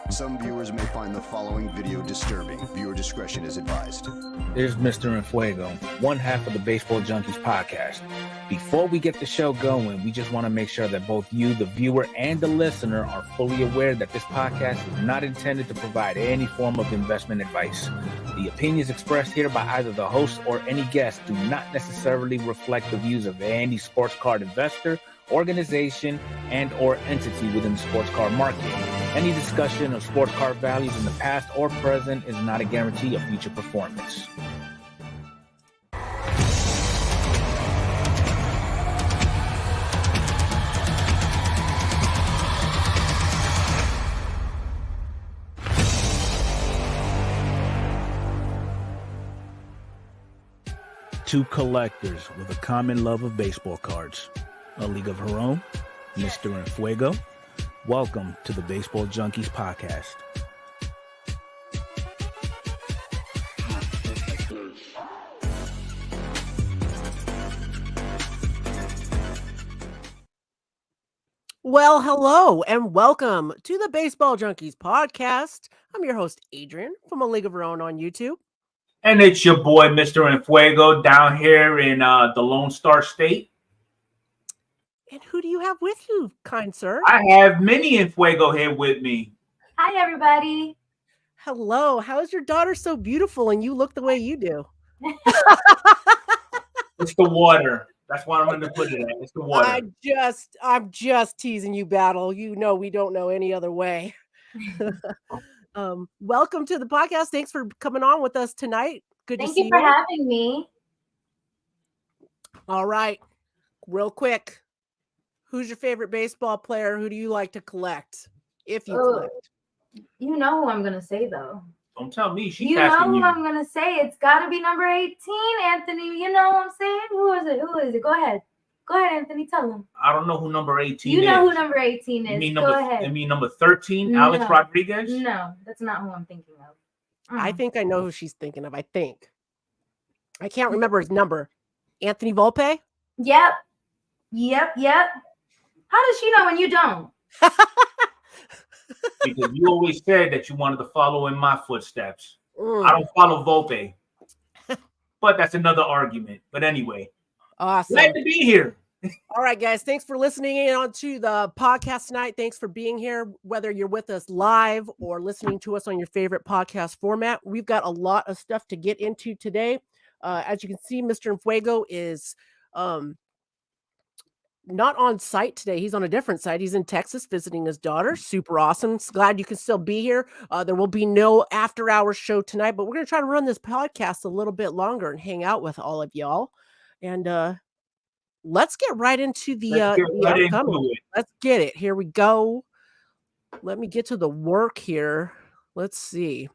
Some viewers may find the following video disturbing. Viewer discretion is advised. There's Mr. Enfuego, one half of the Baseball Junkies podcast. Before we get the show going, we just want to make sure that both you, the viewer, and the listener are fully aware that this podcast is not intended to provide any form of investment advice. The opinions expressed here by either the host or any guest do not necessarily reflect the views of any sports card investor, organization, and or entity within the sports card market. Any discussion of sports card values in the past or present is not a guarantee of future performance. Two collectors with a common love of baseball cards. A league of her own, Mr. Enfuego. Welcome to the Baseball Junkies podcast. Well, hello and welcome to the Baseball Junkies podcast. I'm your host, Adrian, from A League of Her Own on YouTube. And it's your boy, Mr. Enfuego, down here in the Lone Star State. And who do you have with you, kind sir? I have Minnie Enfuego here with me. Hi, everybody. Hello. How is your daughter so beautiful and you look the way you do? It's the water. That's why I'm going to put it at. It's the water. I'm just teasing you, Battle. You know we don't know any other way. Welcome to the podcast. Thanks for coming on with us tonight. Good to see you. Thank you for having me. All right. Real quick. Who's your favorite baseball player? Who do you like to collect? If you collect. You know who I'm going to say, though. Don't tell me. She's you know asking who you. I'm going to say. It's got to be number 18, Anthony. You know what I'm saying? Who is it? Who is it? Go ahead. Go ahead, Anthony. Tell him. I don't know who number 18 is. You know who number 18 is. Go ahead. You mean number 13, No. Alex Rodriguez? No, that's not who I'm thinking of. I think I know who she's thinking of. I think. I can't remember his number. Anthony Volpe? Yep. How does she know when you don't? Because you always said that you wanted to follow in my footsteps. I don't follow Volpe. But that's another argument. But anyway. Awesome. Glad to be here. All right, guys. Thanks for listening in on to the podcast tonight. Thanks for being here, whether you're with us live or listening to us on your favorite podcast format. We've got a lot of stuff to get into today. As you can see, Mr. Enfuego is not on site today. He's on a different site. He's in Texas visiting his daughter. Super awesome. Glad you can still be here. There will be no after hours show tonight, but we're going to try to run this podcast a little bit longer and hang out with all of y'all. And let's get right into the upcoming. Let's get it. Here we go. Let me get to the work here. Let's see.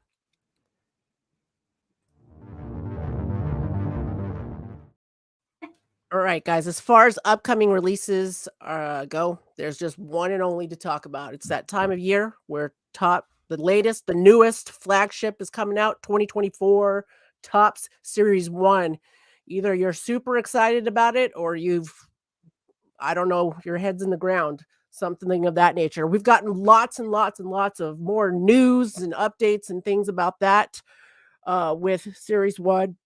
All right, guys. As far as upcoming releases go, there's just one and only to talk about. It's that time of year where the latest, the newest flagship is coming out, 2024 Topps Series 1. Either you're super excited about it or I don't know, your head's in the ground, something of that nature. We've gotten lots and lots and lots of more news and updates and things about that with Series 1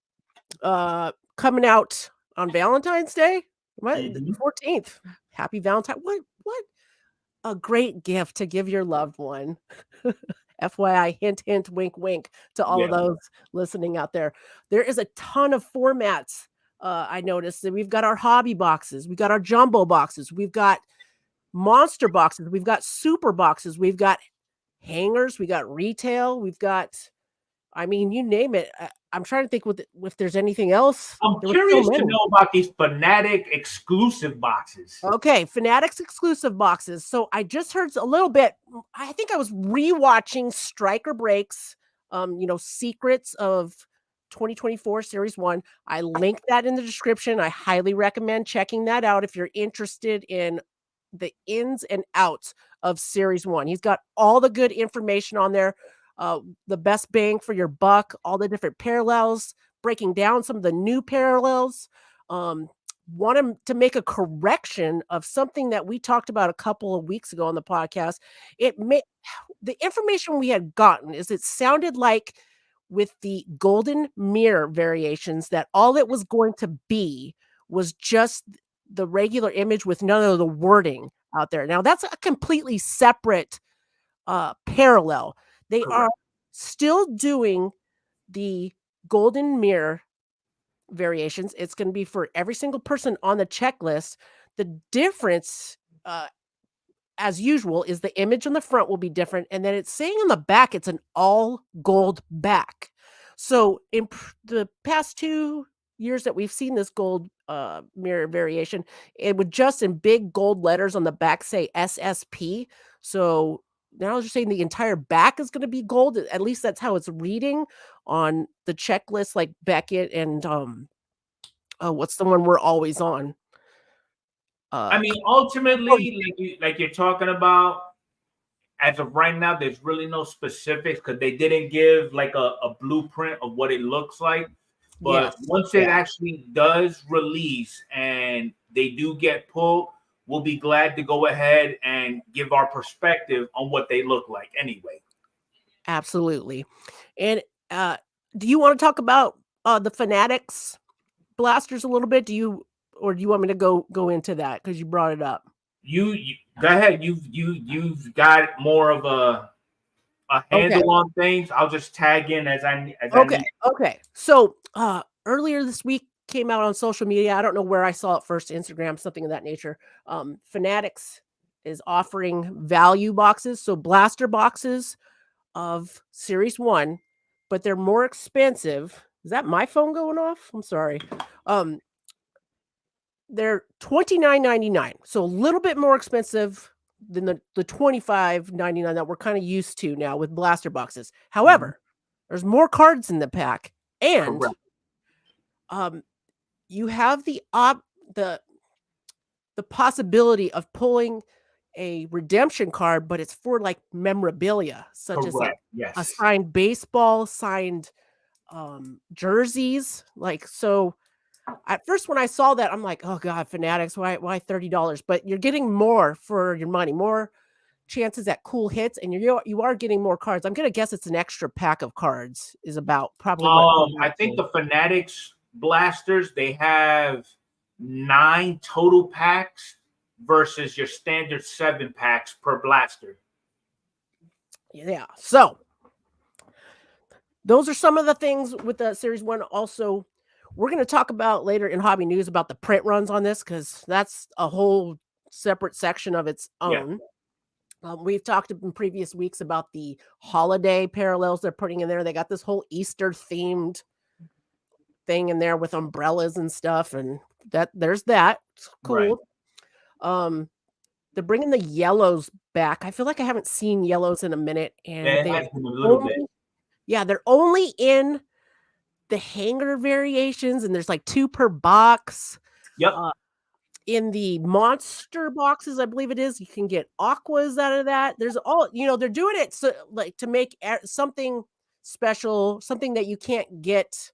coming out on Valentine's Day. What? 14th. Happy Valentine. What a great gift to give your loved one. FYI, hint, hint, wink, wink to all of those listening out there. There is a ton of formats. I noticed that we've got our hobby boxes, we've got our jumbo boxes, we've got monster boxes, we've got super boxes, we've got hangers, we got retail, we've got, I mean, you name it. I'm trying to think if there's anything else. I'm curious to know about these Fanatic exclusive boxes. Okay, Fanatics exclusive boxes. So I just heard a little bit. I think I was rewatching Striker Breaks, Secrets of 2024 Series 1. I linked that in the description. I highly recommend checking that out if you're interested in the ins and outs of Series 1. He's got all the good information on there. The best bang for your buck, all the different parallels, breaking down some of the new parallels. Want him to make a correction of something that we talked about a couple of weeks ago on the podcast. The information we had gotten is it sounded like with the golden mirror variations that all it was going to be was just the regular image with none of the wording out there. Now that's a completely separate parallel. They are still doing the golden mirror variations. It's going to be for every single person on the checklist. The difference, as usual, is the image on the front will be different. And then it's saying on the back, it's an all gold back. So in the past 2 years that we've seen this gold mirror variation, it would just in big gold letters on the back say SSP. So now they're saying the entire back is going to be gold. At least that's how it's reading on the checklist, like Beckett and what's the one we're always on? I mean, ultimately, like you're talking about, as of right now, there's really no specifics because they didn't give like a blueprint of what it looks like. But once it actually does release and they do get pulled, we'll be glad to go ahead and give our perspective on what they look like anyway. Absolutely. And do you want to talk about the Fanatics blasters a little bit? Do you want me to go into that because you brought it up? You go ahead. You've got more of a handle on things. I'll just tag in as I need. Okay. So earlier this week came out on social media. I don't know where I saw it first, Instagram, something of that nature. Fanatics is offering value boxes, so blaster boxes of Series 1, but they're more expensive. Is that my phone going off? I'm sorry. They're $29.99, so a little bit more expensive than the $25.99 that we're kind of used to now with blaster boxes. However, there's more cards in the pack, and you have the possibility of pulling a redemption card, but it's for like memorabilia, such as like a signed baseball, signed jerseys. Like, so at first when I saw that, I'm like, oh God, Fanatics, why $30? But you're getting more for your money, more chances at cool hits, and you are getting more cards. I'm gonna guess it's an extra pack of cards is about probably. I think the Fanatics blasters, they have 9 total packs versus your standard 7 packs per blaster. Yeah, so those are some of the things with the Series 1. Also, we're going to talk about later in hobby news about the print runs on this because that's a whole separate section of its own. We've talked in previous weeks about the holiday parallels they're putting in there. They got this whole Easter themed thing in there with umbrellas and stuff, and there's that. It's cool. They're bringing the yellows back. I feel like I haven't seen yellows in a minute, and they're only in the hanger variations, and there's like 2 per box. Yep. In the monster boxes, I believe it is, you can get aquas out of that. There's all, they're doing it so like to make something special, something that you can't get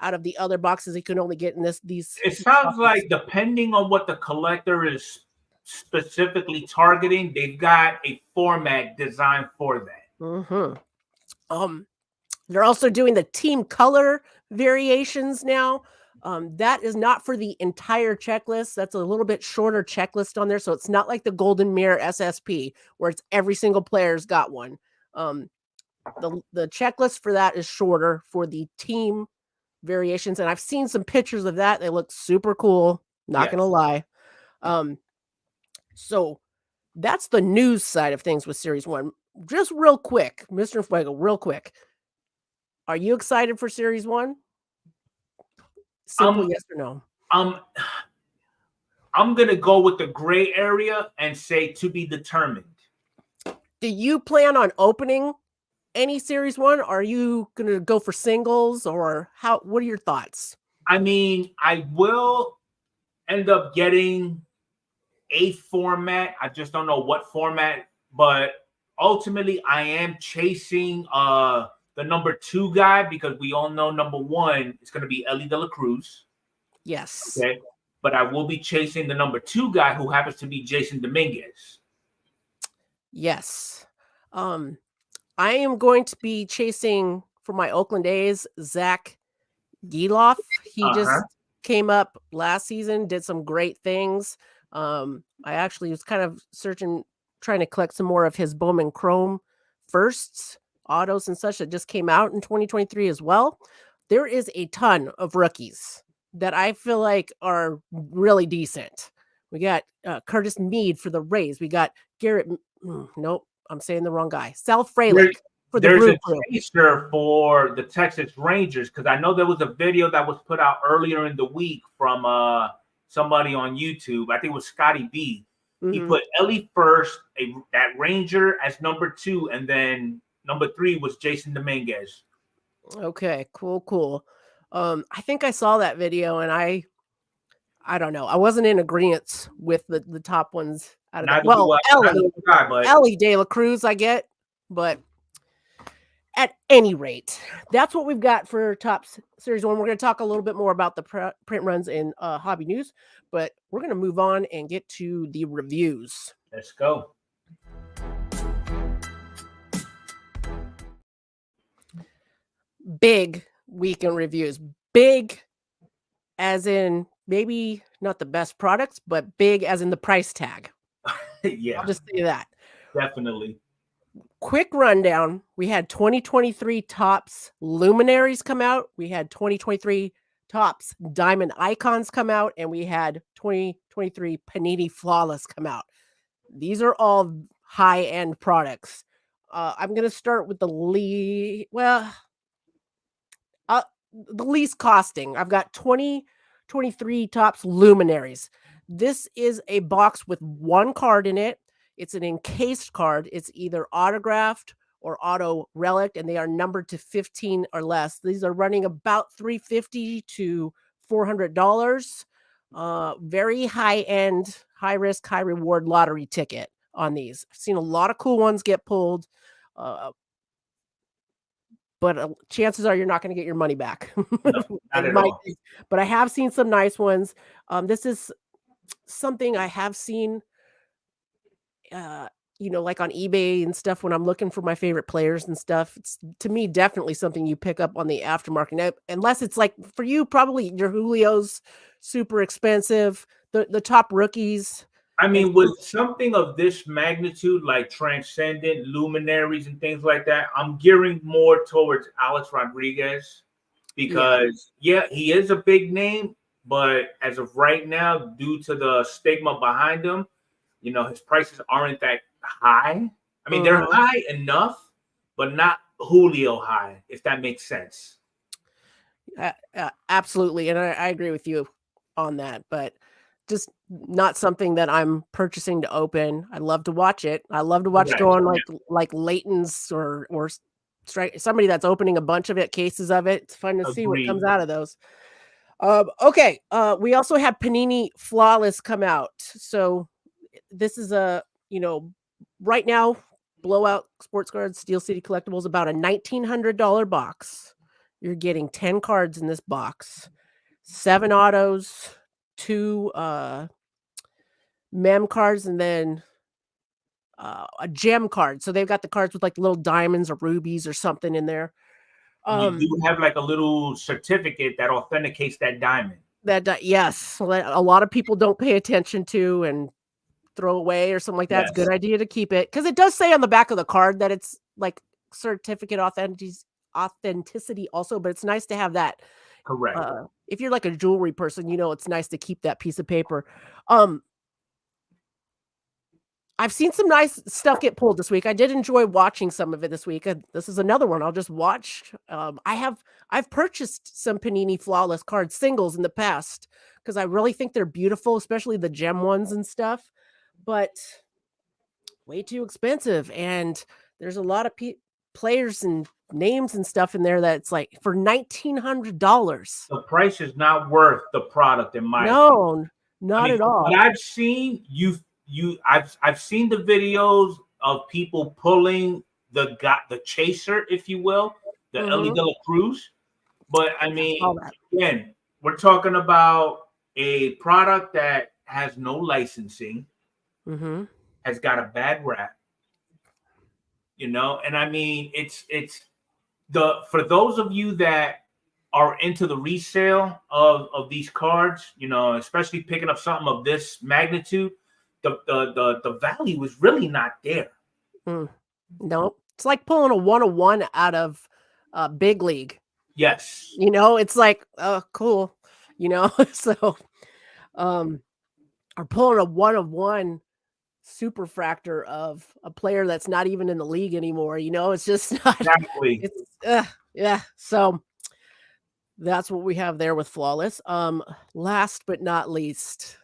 out of the other boxes. You can only get in these. It sounds like depending on what the collector is specifically targeting, they've got a format designed for that. They're also doing the team color variations now. That is not for the entire checklist. That's a little bit shorter checklist on there. So it's not like the Golden Mirror SSP where it's every single player's got one. The checklist for that is shorter for the team variations. And I've seen some pictures of that. They look super cool. Not going to lie. So that's the news side of things with Series 1. Just real quick, Mr. Fuego, real quick. Are you excited for Series 1? Simple yes or no. I'm gonna go with the gray area and say to be determined. Do you plan on opening any Series 1? Are you gonna go for singles or how? What are your thoughts? I mean, I will end up getting a format. I just don't know what format, but ultimately I am chasing the number 2 guy because we all know number 1 is going to be Ellie De La Cruz. Yes. Okay. But I will be chasing the number 2 guy who happens to be Jason Dominguez. Yes. I am going to be chasing for my Oakland A's, Zach Geloff. He just came up last season, did some great things. I actually was kind of trying to collect some more of his Bowman Chrome firsts, autos and such that just came out in 2023 as well. There is a ton of rookies that I feel like are really decent. We got Curtis Mead for the Rays. We got Garrett. Nope, I'm saying the wrong guy. Sal Frelick for the Brew Crew. There's a teaser for the Texas Rangers because I know there was a video that was put out earlier in the week from somebody on YouTube. I think it was Scotty B. He put Ellie first, that Ranger as number 2, and then number 3 was Jason Dominguez. Okay, cool. I think I saw that video, and I don't know. I wasn't in agreement with the top ones out of that. Well, Ellie De La Cruz, I get, but at any rate, that's what we've got for Topps Series 1. We're going to talk a little bit more about the print runs in hobby news, but we're going to move on and get to the reviews. Let's go. Big weekend reviews. Big as in maybe not the best products, but big as in the price tag. Yeah. I'll just say that. Definitely. Quick rundown. We had 2023 Topps Luminaries come out. We had 2023 Topps Diamond Icons come out. And we had 2023 Panini Flawless come out. These are all high-end products. I'm going to start with the least costing. I've got 2023 Topps Luminaries. This is a box with 1 card in it. It's an encased card. It's either autographed or auto relic, and they are numbered to 15 or less. These are running about $350 to $400. Very high-end, high-risk, high-reward lottery ticket on these. I've seen a lot of cool ones get pulled, but chances are you're not going to get your money back. No, not at all. But I have seen some nice ones. This is something I have seen, like on eBay and stuff when I'm looking for my favorite players and stuff. It's, to me, definitely something you pick up on the aftermarket. Now, unless it's like for you, probably your Julio's super expensive, the top rookies. I mean, with something of this magnitude, like Transcendent, Luminaries, and things like that, I'm gearing more towards Alex Rodriguez because, he is a big name, but as of right now, due to the stigma behind him, his prices aren't that high. I mean, they're high enough, but not Julio high, if that makes sense. Absolutely. And I agree with you on that, but just not something that I'm purchasing to open. I love to watch it. I love to watch going like Leighton's or somebody that's opening a bunch of cases of it. It's fun to see what comes out of those. Okay. We also had Panini Flawless come out. So this is right now, Blowout Sports Cards Steel City Collectibles, about a $1,900 box. You're getting 10 cards in this box, 7 autos, 2 mem cards, and then a gem card. So they've got the cards with like little diamonds or rubies or something in there. You do have like a little certificate that authenticates that diamond. Yes, a lot of people don't pay attention to and throw away or something like that. It's a good idea to keep it because it does say on the back of the card that it's like certificate authenticity also, but it's nice to have that. Correct. If you're like a jewelry person, it's nice to keep that piece of paper. I've seen some nice stuff get pulled this week. I did enjoy watching some of it this week. This is another one I'll just watch. I've purchased some Panini Flawless card singles in the past because I really think they're beautiful, especially the gem ones and stuff, but way too expensive. And there's a lot of players and names and stuff in there that's like for $1,900. The price is not worth the product in my opinion. Not at all. What I've seen, I've seen the videos of people pulling the chaser, if you will, the Ellie De La Cruz. But I mean, again, we're talking about a product that has no licensing, has got a bad rap, and I mean, it's for those of you that are into the resale of these cards, especially picking up something of this magnitude. The value was really not there. No, it's like pulling a 101 out of Big League. Yes. It's like, oh, cool. So or pulling a 1-of-1 superfractor of a player that's not even in the league anymore. It's just not exactly. Yeah. So that's what we have there with Flawless. Last but not least,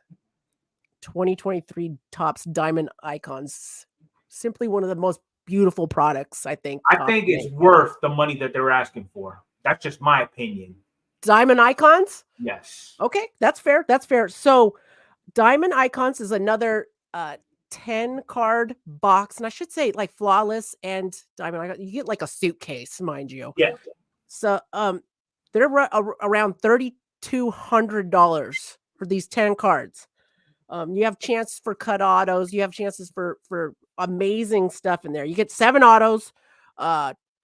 2023 Topps Diamond Icons. Simply one of the most beautiful products, I think. I think it's worth the money that they're asking for. That's just my opinion. Diamond Icons? Yes. Okay, that's fair. That's fair. So Diamond Icons is another 10 card box. And I should say like Flawless and Diamond Icons. You get like a suitcase, mind you. Yeah. So they're around $3,200 for these 10 cards. You have chances for cut autos. You have chances for amazing stuff in there. You get 7 autos,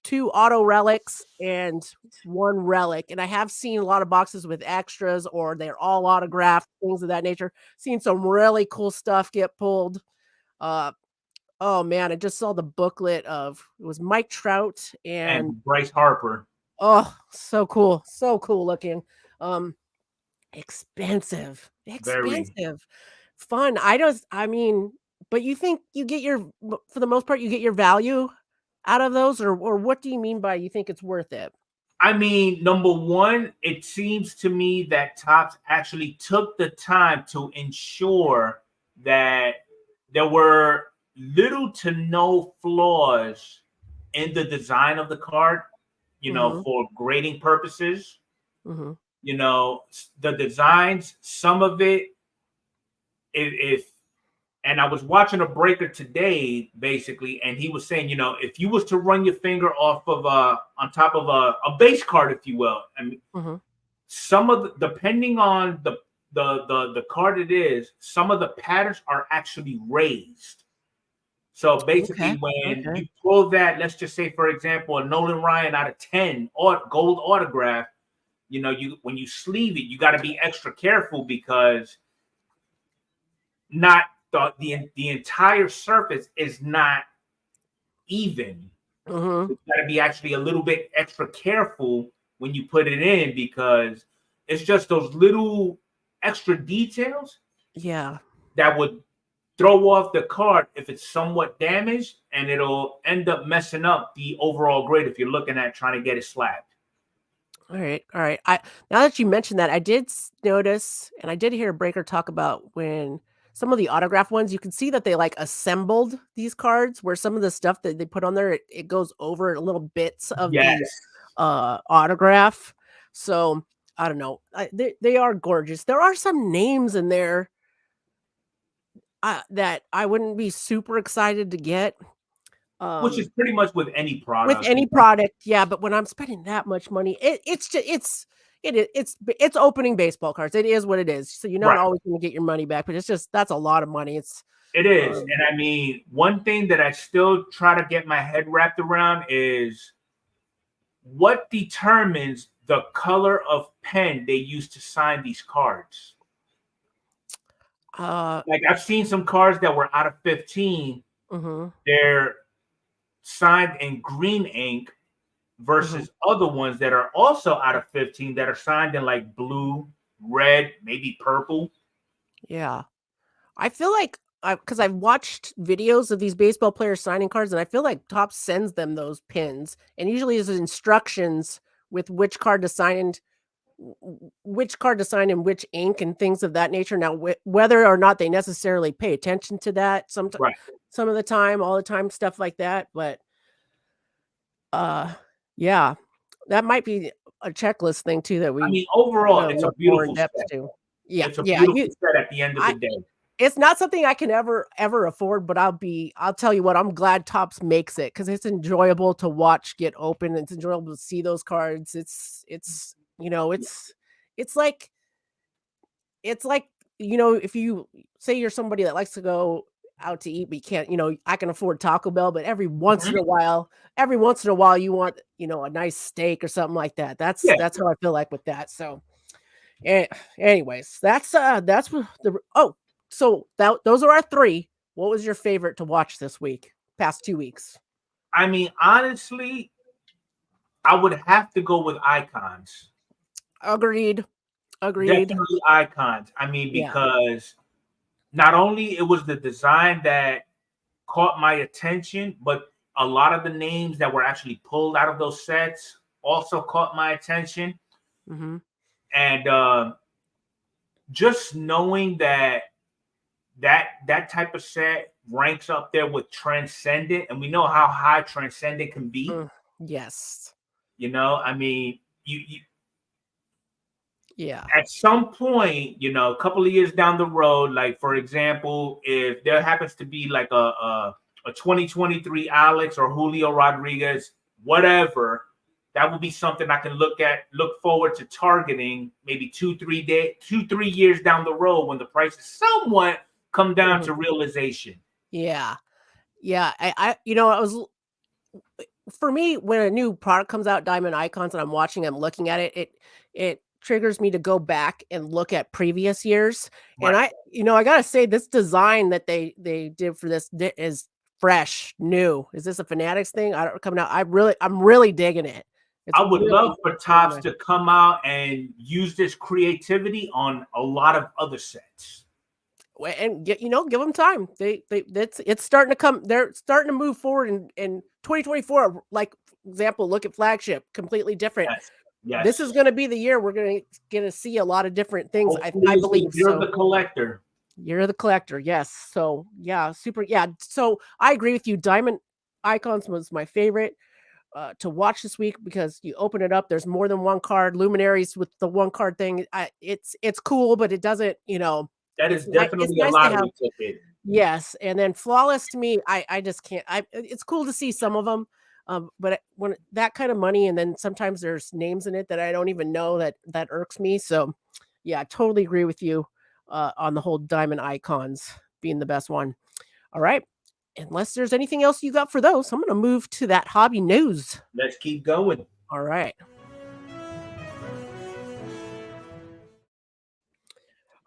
2 auto relics, and 1 relic. And I have seen a lot of boxes with extras or they're all autographed, things of that nature. Seen some really cool stuff get pulled. Oh man, I just saw the booklet of it was Mike Trout and Bryce Harper. Oh, so cool. So cool looking. Expensive. Very. Fun. But you think you get for the most part, you get your value out of those, or what do you mean by you think it's worth it? I mean, number one, it seems to me that Topps actually took the time to ensure that there were little to no flaws in the design of the card, for grading purposes. The designs, some of it, and I was watching a breaker today, basically, and he was saying, if you was to run your finger off of on top of a base card, if you will, I mean, some of depending on the card it is, some of the patterns are actually raised. So basically, when you pull that, let's just say, for example, a Nolan Ryan out of 10 or gold autograph, when you sleeve it, you got to be extra careful because not the entire surface is not even. You got to be actually a little bit extra careful when you put it in because it's just those little extra details that would throw off the card if it's somewhat damaged, and it'll end up messing up the overall grade if you're looking at trying to get it slabbed. All right. Now that you mentioned that, I did notice, and I did hear a breaker talk about when some of the autograph ones, you can see that they like assembled these cards where some of the stuff that they put on there, it goes over little bits of the autograph. So I don't know. They are gorgeous. There are some names in there that I wouldn't be super excited to get. Which is pretty much with any With product. any product, yeah. But when I'm spending that much money, it's opening baseball cards. It is what it is. So you're not always going to get your money back, but it's just that's a lot of money. It is. And I mean, one thing that I still try to get my head wrapped around is what determines the color of pen they use to sign these cards. Like I've seen some cards that were out of 15. They're signed in green ink versus other ones that are also out of 15 that are signed in like blue, red, maybe purple. Yeah. I feel like because I've watched videos of these baseball players signing cards, and I feel like Topps sends them those pins, and usually there's instructions with which card to sign in which ink and things of that nature. Now, whether or not they necessarily pay attention to that, some of the time, all the time, stuff like that. But yeah, that might be a checklist thing too. That I mean, overall, it's a beautiful set. Yeah, it's a beautiful set at the end of the day. It's not something I can ever afford, but I'll tell you what, I'm glad Topps makes it because it's enjoyable to watch get open. It's enjoyable to see those cards. It's like, if you say you're somebody that likes to go out to eat, but you can't, I can afford Taco Bell, but every once in a while you want, a nice steak or something like that. That's how I feel like with that. So anyways, that's so those are our three. What was your favorite to watch this week, past 2 weeks? I mean, honestly, I would have to go with icons. Agreed. Definitely icons. I mean, because not only it was the design that caught my attention, but a lot of the names that were actually pulled out of those sets also caught my attention. And just knowing that type of set ranks up there with Transcendent, and we know how high Transcendent can be. Yes. I mean, yeah. At some point, a couple of years down the road, like for example, if there happens to be like a 2023 Alex or Julio Rodriguez, whatever, that would be something I can look forward to targeting maybe 2-3 years down the road when the prices somewhat come down to realization. Yeah. For me, when a new product comes out, Diamond Icons, and I'm looking at it triggers me to go back and look at previous years. And I gotta say, this design that they did for this is fresh, new. Is this a Fanatics thing? Coming out. I'm really digging it. I would love for Topps to come out and use this creativity on a lot of other sets. And give them time. It's starting to come. They're starting to move forward in 2024. Like example, look at Flagship, completely different. Yes. This is going to be the year we're going to see a lot of different things. I believe. You're the collector. You're the collector. Yes. So yeah, super. Yeah. So I agree with you. Diamond Icons was my favorite to watch this week because you open it up. There's more than one card. Luminaries with the one card thing. It's cool, but it doesn't. That is definitely a lottery ticket. Yes, and then Flawless to me, I just can't. It's cool to see some of them, but when that kind of money, and then sometimes there's names in it that I don't even know, that irks me. So, yeah, I totally agree with you on the whole Diamond Icons being the best one. All right, unless there's anything else you got for those, I'm going to move to that hobby news. Let's keep going. All right.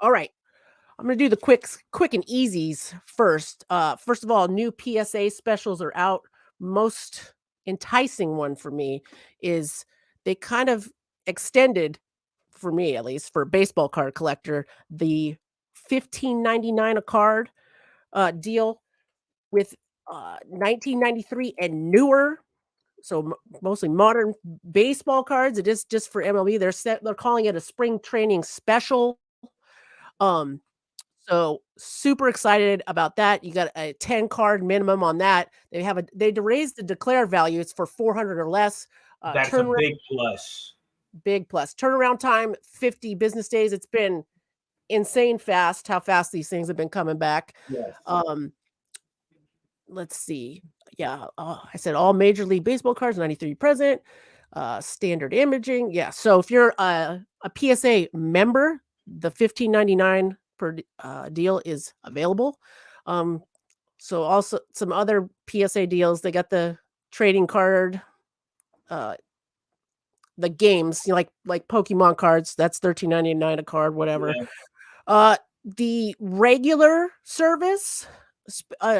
I'm going to do the quick and easies first. First of all, new PSA specials are out. Most enticing one for me is they kind of extended, for me at least, for a baseball card collector, the $15.99 a card deal with 1993 and newer. So mostly modern baseball cards. It is just for MLB. They're calling it a spring training special. So super excited about that. You got a 10 card minimum on that. They raised the declare value. It's for 400 or less. That's a big plus. Big plus. Turnaround time, 50 business days. It's been insane fast how fast these things have been coming back. Yes. Let's see. Yeah, I said all Major League Baseball cards, 93 present, standard imaging. Yeah, so if you're a PSA member, the $15.99 per deal is available. So also some other PSA deals. They got the trading card, the games, like Pokemon cards. That's $13.99 a card, whatever. Yeah. The regular service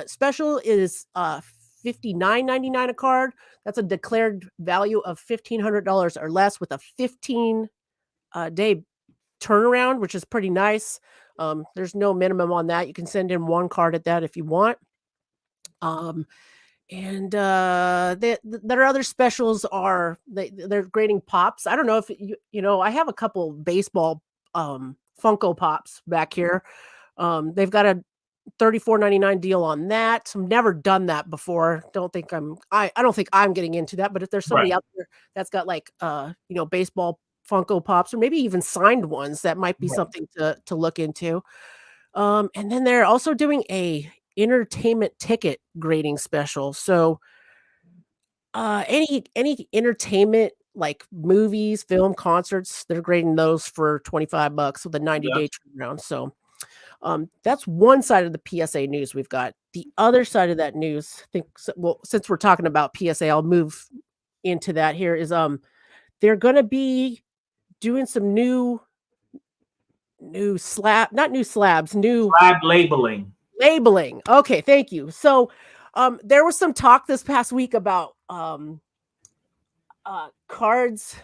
special is $59.99 a card. That's a declared value of $1,500 or less with a 15-day turnaround, which is pretty nice. There's no minimum on that. You can send in one card at that if you want. And their other specials are they're grading pops. I don't know if you know, I have a couple baseball Funko Pops back here. They've got a $34.99 deal on that. I've never done that before. I don't think I'm getting into that, but if there's somebody out there that's got like baseball Funko Pops or maybe even signed ones, that might be something to look into. And then they're also doing a entertainment ticket grading special. So any entertainment like movies, film, concerts, they're grading those for $25 with a 90-day turnaround. So that's one side of the PSA news we've got. The other side of that news, since we're talking about PSA, I'll move into that here, is they're going to be doing some new slab labeling. Okay, thank you. So there was some talk this past week about cards.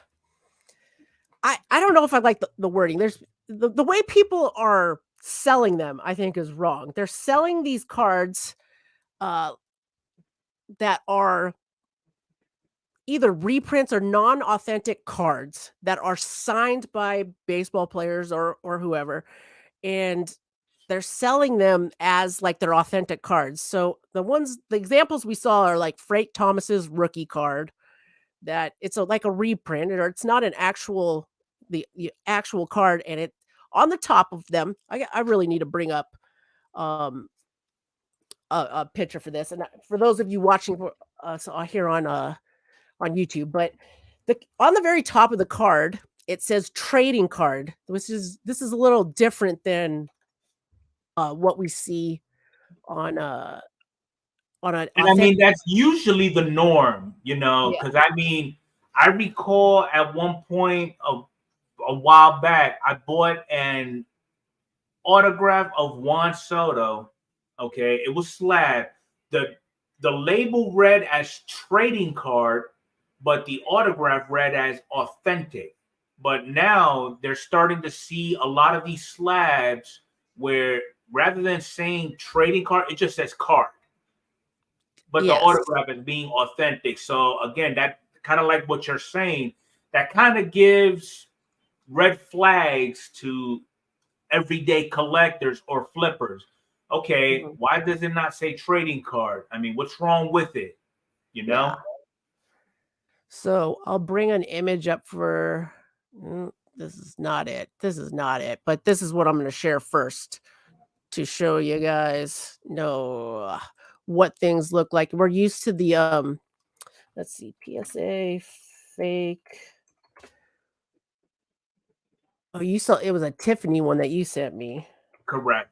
I don't know if I like the wording. There's the way people are selling them, I think, is wrong. They're selling these cards that are either reprints or non-authentic cards that are signed by baseball players or whoever, and they're selling them as like their authentic cards. So the examples we saw are like Frank Thomas's rookie card, that it's like a reprint, or it's not the actual card, and it on the top of them. I really need to bring up a picture for this, and for those of you watching us here on YouTube, but on the very top of the card it says trading card, which is a little different than what we see on a. And I mean, that's usually the norm, because I mean, I recall at one point a while back, I bought an autograph of Juan Soto. Okay, it was slab. The label read as trading card, but the autograph read as authentic. But now they're starting to see a lot of these slabs where rather than saying trading card, it just says card. But the autograph is being authentic. So again, that kind of like what you're saying, that kind of gives red flags to everyday collectors or flippers. Okay, why does it not say trading card? I mean, what's wrong with it? Yeah. So I'll bring an image up for this is not it. But this is what I'm going to share first to show you guys what things look like. We're used to the let's see, PSA fake. Oh, you saw it was a Tiffany one that you sent me. Correct.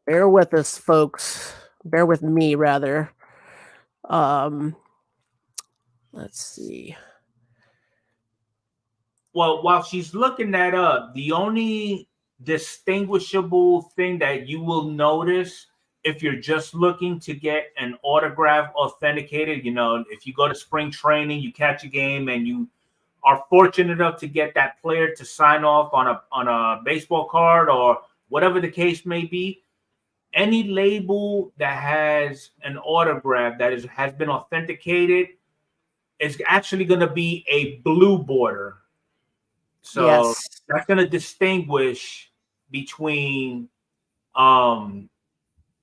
Bear with us, folks. Bear with me, rather. Let's see. Well, while she's looking that up, the only distinguishable thing that you will notice if you're just looking to get an autograph authenticated, if you go to spring training, you catch a game and you are fortunate enough to get that player to sign off on a baseball card or whatever the case may be, any label that has an autograph that has been authenticated is actually going to be a blue border. So that's going to distinguish between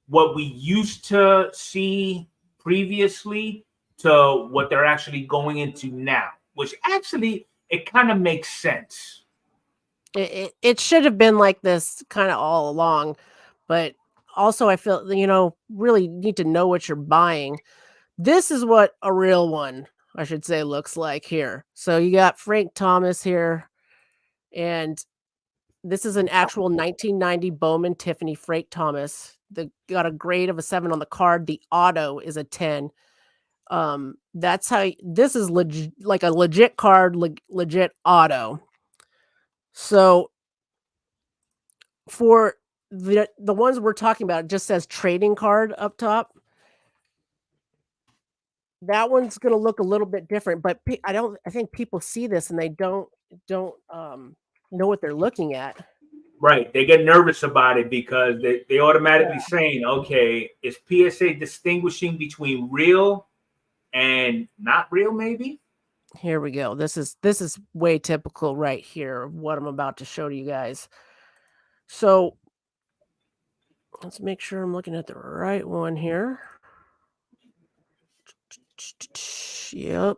what we used to see previously to what they're actually going into now, which actually it kind of makes sense. It should have been like this kind of all along, but also I feel, really need to know what you're buying. This is what a real one, I should say, looks like here. So you got Frank Thomas here, and this is an actual 1990 Bowman Tiffany Frank Thomas. Got a grade of a 7 on the card. The auto is a 10. That's how this is like a legit card, legit auto. So for the ones we're talking about, it just says trading card up top. That one's going to look a little bit different, but I think people see this and they don't know what they're looking at. Right. They get nervous about it because they automatically saying, okay, is PSA distinguishing between real and not real, maybe? Here we go. This is way typical right here of what I'm about to show to you guys. So let's make sure I'm looking at the right one here. Yep.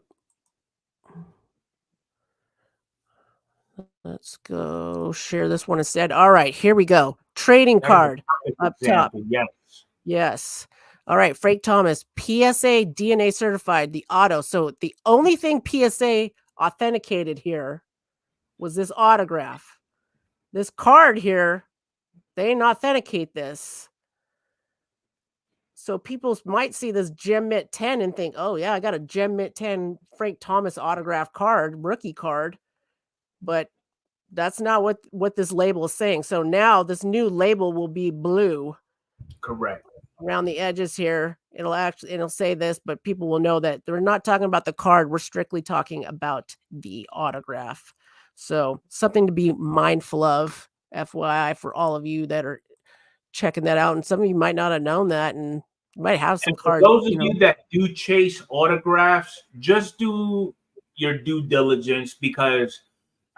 Let's go share this one instead. All right, here we go. Trading card up top. Yes. All right, Frank Thomas, PSA DNA certified, the auto. So the only thing PSA authenticated here was this autograph. This card here, they didn't authenticate this. So people might see this Gem Mint 10 and think, oh yeah, I got a Gem Mint 10 Frank Thomas autograph card, rookie card. But that's not what this label is saying. So now this new label will be blue. Correct. Around the edges here, it'll say this, but people will know that they're not talking about the card. We're strictly talking about the autograph. So something to be mindful of, FYI, for all of you that are checking that out. And some of you might not have known that, and you might have some cards. Those of you that do chase autographs, just do your due diligence, because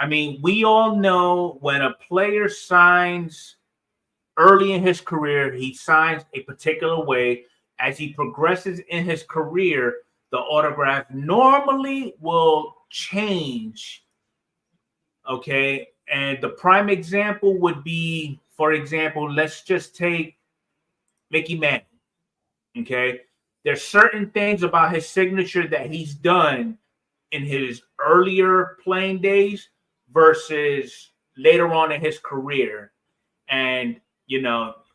I mean, we all know when a player signs early in his career, he signs a particular way. As he progresses in his career, the autograph normally will change. Okay. And the prime example would be, for example, let's just take Mickey Mantle. Okay. There's certain things about his signature that he's done in his earlier playing days versus later on in his career. And,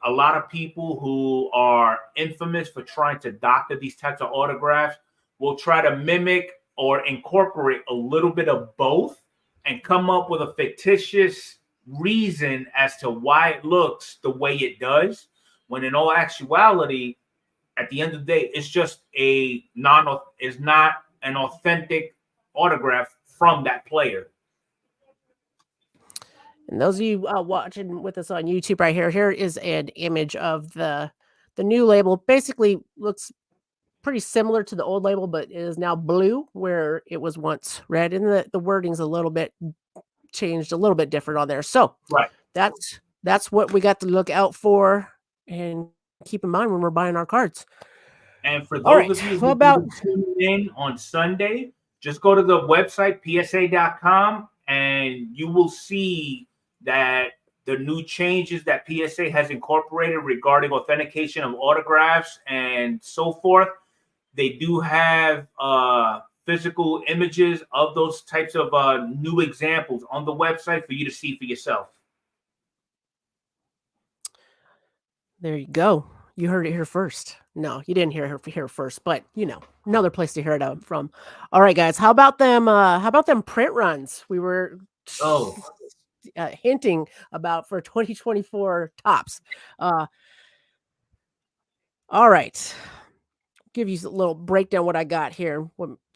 a lot of people who are infamous for trying to doctor these types of autographs will try to mimic or incorporate a little bit of both and come up with a fictitious reason as to why it looks the way it does, when in all actuality, at the end of the day, it's just is not an authentic autograph from that player. And those of you watching with us on YouTube right here is an image of the new label. Basically looks pretty similar to the old label, but it is now blue where it was once red. And the wording's a little bit changed, a little bit different on there. So right, that's what we got to look out for and keep in mind when we're buying our cards. And for those of you who tune in on Sunday, just go to the website, psa.com, and you will see that the new changes that PSA has incorporated regarding authentication of autographs and so forth, they do have physical images of those types of new examples on the website for you to see for yourself. There you go. You heard it here first. No, you didn't hear it here first, but another place to hear it from. All right, guys. How about them print runs? We were hinting about for 2024 Topps. All right. Give you a little breakdown what I got here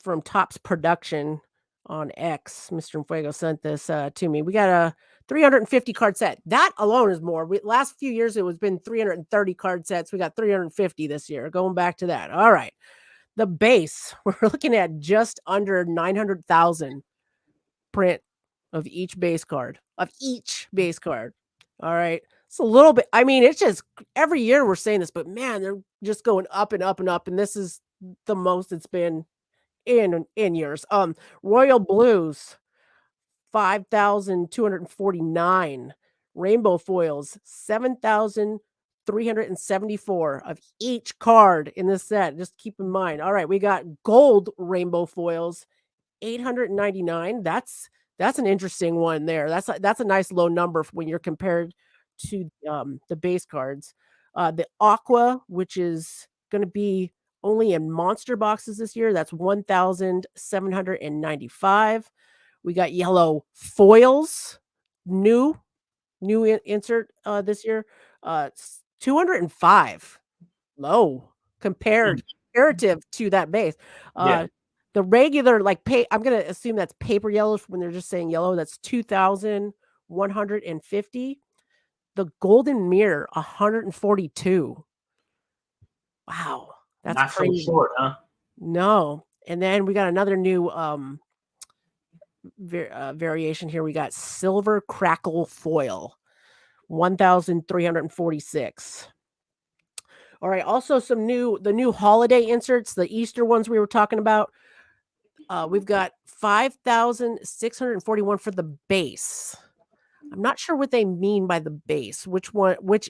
from Topps Production on X. Mr. Fuego sent this to me. We got a 350 card set. That alone is more. Last few years, it was been 330 card sets. We got 350 this year. Going back to that. All right. The base, we're looking at just under 900,000 print of each base card. All right. It's a little bit. I mean, it's just every year we're saying this, but man, they're just going up and up and up. And this is the most it's been in years. Royal Blues, 5,249. Rainbow foils, 7,374 of each card in this set. Just keep in mind. All right, we got gold rainbow foils, 899. That's an interesting one there. That's a nice low number when you're compared to the base cards. The aqua, which is going to be only in monster boxes this year, that's 1,795. We got yellow foils, new insert this year, 205, low comparative to that base. The regular I'm gonna assume that's paper yellow when they're just saying yellow. That's 2,150. The golden mirror, 142. Wow, that's not crazy. so short, huh? No, and then we got another new variation here. We got silver crackle foil, 1,346. All right, also the new holiday inserts, the Easter ones we were talking about. We've got 5,641 for the base. I'm not sure what they mean by the base, which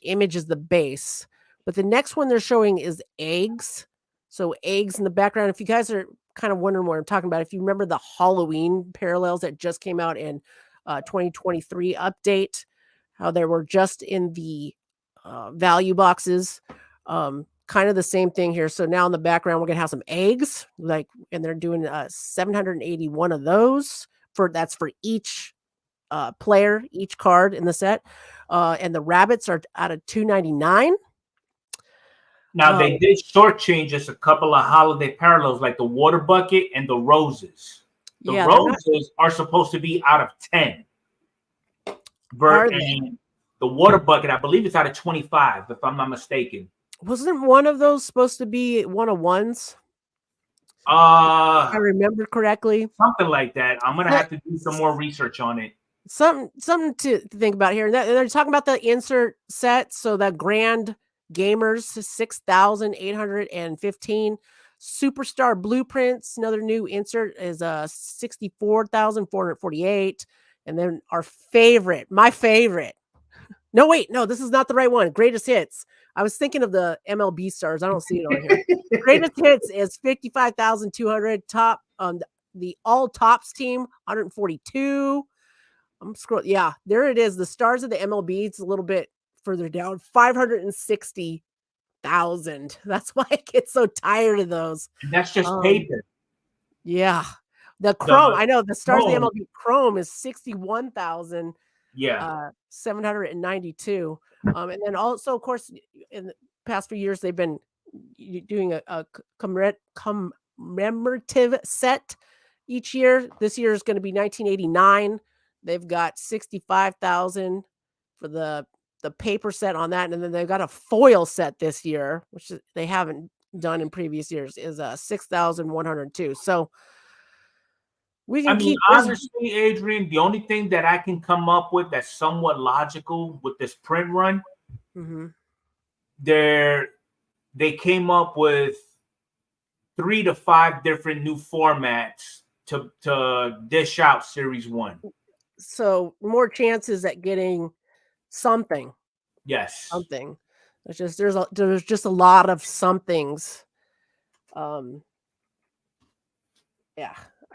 image is the base, but the next one they're showing is eggs. So eggs in the background. If you guys are kind of wondering what I'm talking about, if you remember the Halloween parallels that just came out in 2023 update, how they were just in the value boxes, kind of the same thing here. So now in the background, we're gonna have some eggs, and they're doing 781 of those that's for each player, each card in the set. And the rabbits are out of 299. Now they did shortchange us a couple of holiday parallels, like the water bucket and the roses. The roses are supposed to be out of 10. And the water bucket, I believe it's out of 25, if I'm not mistaken. Wasn't one of those supposed to be one of ones? If I remember correctly. Something like that. I'm gonna have to do some more research on it. Something to think about here. And they're talking about the insert set. So that Grand Gamers, 6,815. Superstar Blueprints, another new insert, is 64,448. And then my favorite. No, this is not the right one. Greatest Hits. I was thinking of the MLB stars. I don't see it on here. Greatest Hits is 55,200. Top the all tops team, 142. I'm scrolling. Yeah, there it is. The stars of the MLB. It's a little bit further down. 560,000. That's why I get so tired of those. And that's just paper. Yeah. The Chrome. I know the stars of the MLB Chrome is 61,000. Yeah. 792. And then also, of course, in the past few years, they've been doing a commemorative set each year. This year is going to be 1989. They've got 65,000 for the paper set on that, and then they've got a foil set this year, which they haven't done in previous years, is 6,102. So we can honestly, Adrian, the only thing that I can come up with that's somewhat logical with this print run, they came up with 3 to 5 different new formats to dish out Series 1. So more chances at getting something. Yes. Something. There's just a lot of somethings. Yeah.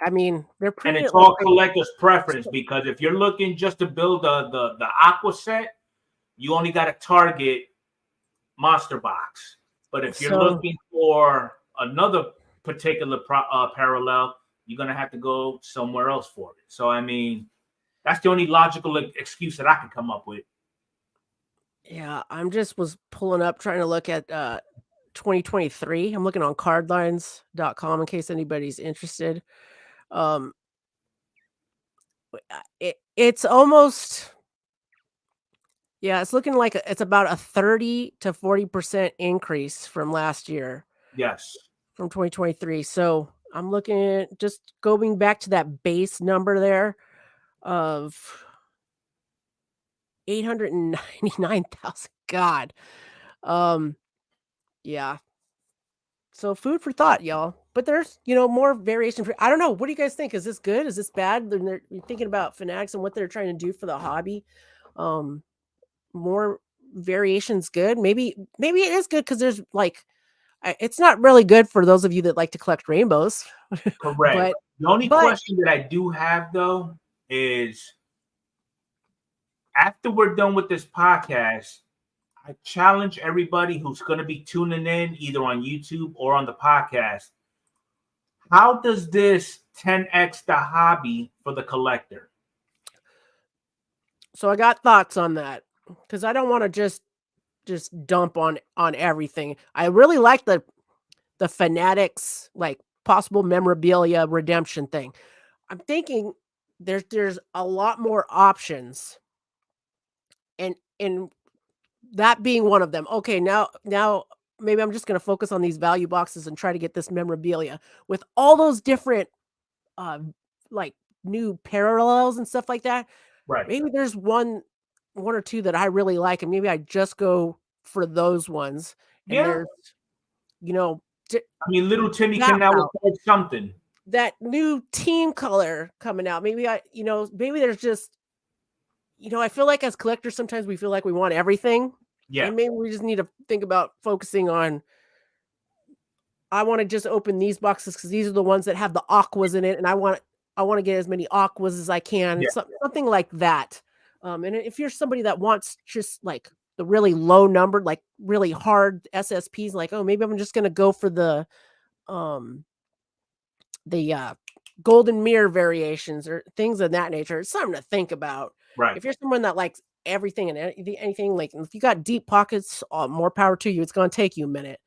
I mean, they're pretty. And it's all collector's preference, because if you're looking just to build the aqua set, you only got to target Monster Box. But if you're looking for another particular parallel, you're gonna have to go somewhere else for it. So I mean, that's the only logical excuse that I can come up with. Yeah, was pulling up, trying to look at 2023. I'm looking on cardlines.com in case anybody's interested. It's almost, it's looking like it's about a 30 to 40% increase from last year. Yes. From 2023. So I'm looking at just going back to that base number there of 899,000. God. Yeah. So food for thought, y'all. But there's, more variation. I don't know. What do you guys think? Is this good? Is this bad? You're thinking about fanatics and what they're trying to do for the hobby. More variations good. Maybe it is good because there's it's not really good for those of you that like to collect rainbows. Correct. But the only question that I do have though is, after we're done with this podcast, I challenge everybody who's going to be tuning in either on YouTube or on the podcast. How does this 10x the hobby for the collector? So I got thoughts on that because I don't want to just dump on everything. I really like the fanatics, like possible memorabilia redemption thing. I'm thinking there's a lot more options, and that being one of them. Okay, now maybe I'm just going to focus on these value boxes and try to get this memorabilia with all those different like new parallels and stuff like that. Right. Maybe there's one or two that I really like, and maybe I just go for those ones. And there's, I mean, little Timmy came out with something. That new team color coming out. Maybe maybe there's just, I feel like as collectors, sometimes we feel like we want everything. Yeah. And maybe we just need to think about focusing on, I want to just open these boxes because these are the ones that have the aquas in it. And I want to get as many aquas as I can. Yeah. Something like that. And if you're somebody that wants just like the really low number, like really hard SSPs, like, oh, maybe I'm just going to go for the golden mirror variations or things of that nature. It's something to think about. Right. If you're someone that likes everything and anything, like if you got deep pockets, more power to you. It's going to take you a minute.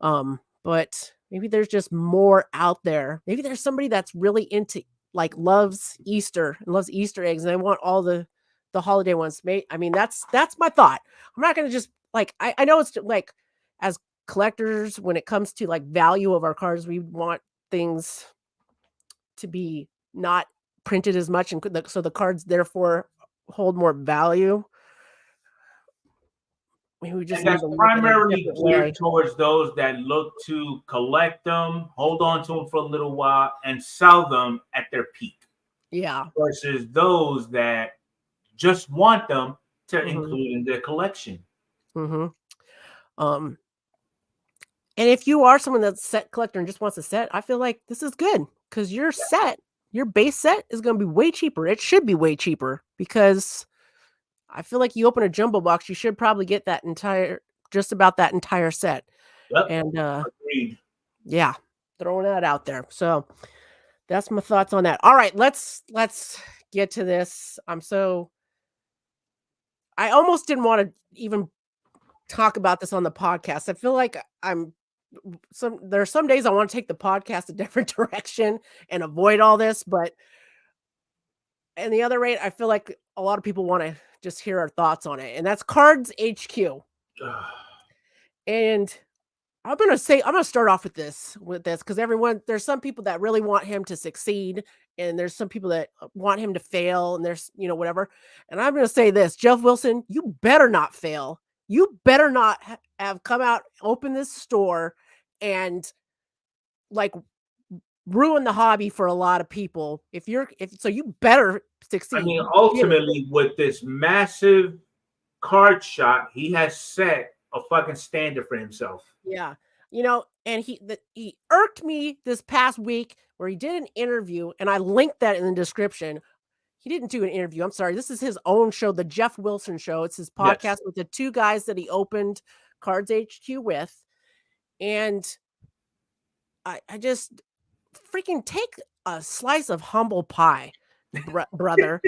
But maybe there's just more out there. Maybe there's somebody that's really into, like, loves Easter and loves Easter eggs, and they want all the holiday ones. I mean, that's my thought. I'm not going to just like, I know it's like, as collectors, when it comes to like value of our cards, we want things to be not printed as much, and so the cards therefore hold more value. Maybe we just that's primarily geared towards those that look to collect them, hold on to them for a little while, and sell them at their peak. Yeah. Versus those that just want them to include in their collection. And if you are someone that's a set collector and just wants a set, I feel like this is good because your set, your base set is going to be way cheaper. It should be way cheaper because I feel like you open a jumbo box, you should probably get just about that entire set. Yep. And agreed. Yeah, throwing that out there. So that's my thoughts on that. All right, let's get to this. I almost didn't want to even talk about this on the podcast. I feel like there are some days I want to take the podcast a different direction and avoid all this, but in the other rate, I feel like a lot of people want to just hear our thoughts on it. And that's CardsHQ. And I'm going to start off with this because there's some people that really want him to succeed, and there's some people that want him to fail, and there's, whatever. And I'm going to say this, Jeff Wilson, you better not fail. You better not have come out, open this store, and like ruin the hobby for a lot of people. So you better succeed. I mean, ultimately, with this massive card shop, he has set a fucking standard for himself. Yeah. And he irked me this past week where he did an interview, and I linked that in the description. He didn't do an interview. I'm sorry. This is his own show, the Jeff Wilson Show. It's his podcast with the two guys that he opened CardsHQ with. And I just freaking take a slice of humble pie, brother.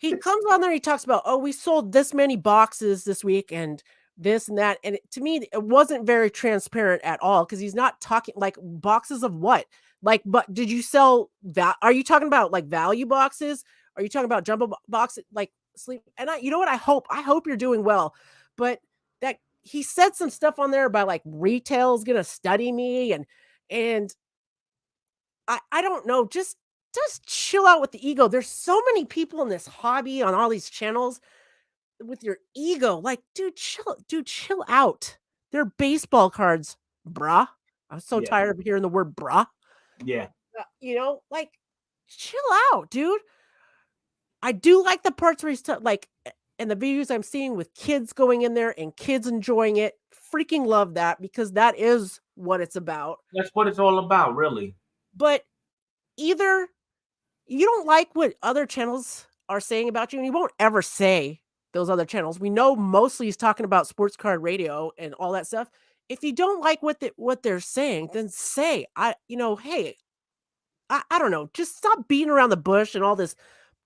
He comes on there, he talks about, oh, we sold this many boxes this week and this and that. And to me, it wasn't very transparent at all because he's not talking like boxes of what? Like, but did you sell that? Are you talking about like value boxes? Are you talking about jumbo boxes? Like sleep? And you know what? I hope you're doing well. But that he said some stuff on there about like retail's gonna study me and I don't know, just chill out with the ego. There's so many people in this hobby on all these channels. with your ego. Like, dude, chill out. They're baseball cards, bruh. I'm so tired of hearing the word bruh. Yeah. Like, chill out, dude. I do like the parts where he's like, and the videos I'm seeing with kids going in there and kids enjoying it. Freaking love that, because that is what it's about. That's what it's all about, really. But either you don't like what other channels are saying about you, and he won't ever say those other channels. We know mostly he's talking about Sports Card Radio and all that stuff. If you don't like what they're saying, then say, hey, I don't know, just stop beating around the bush and all this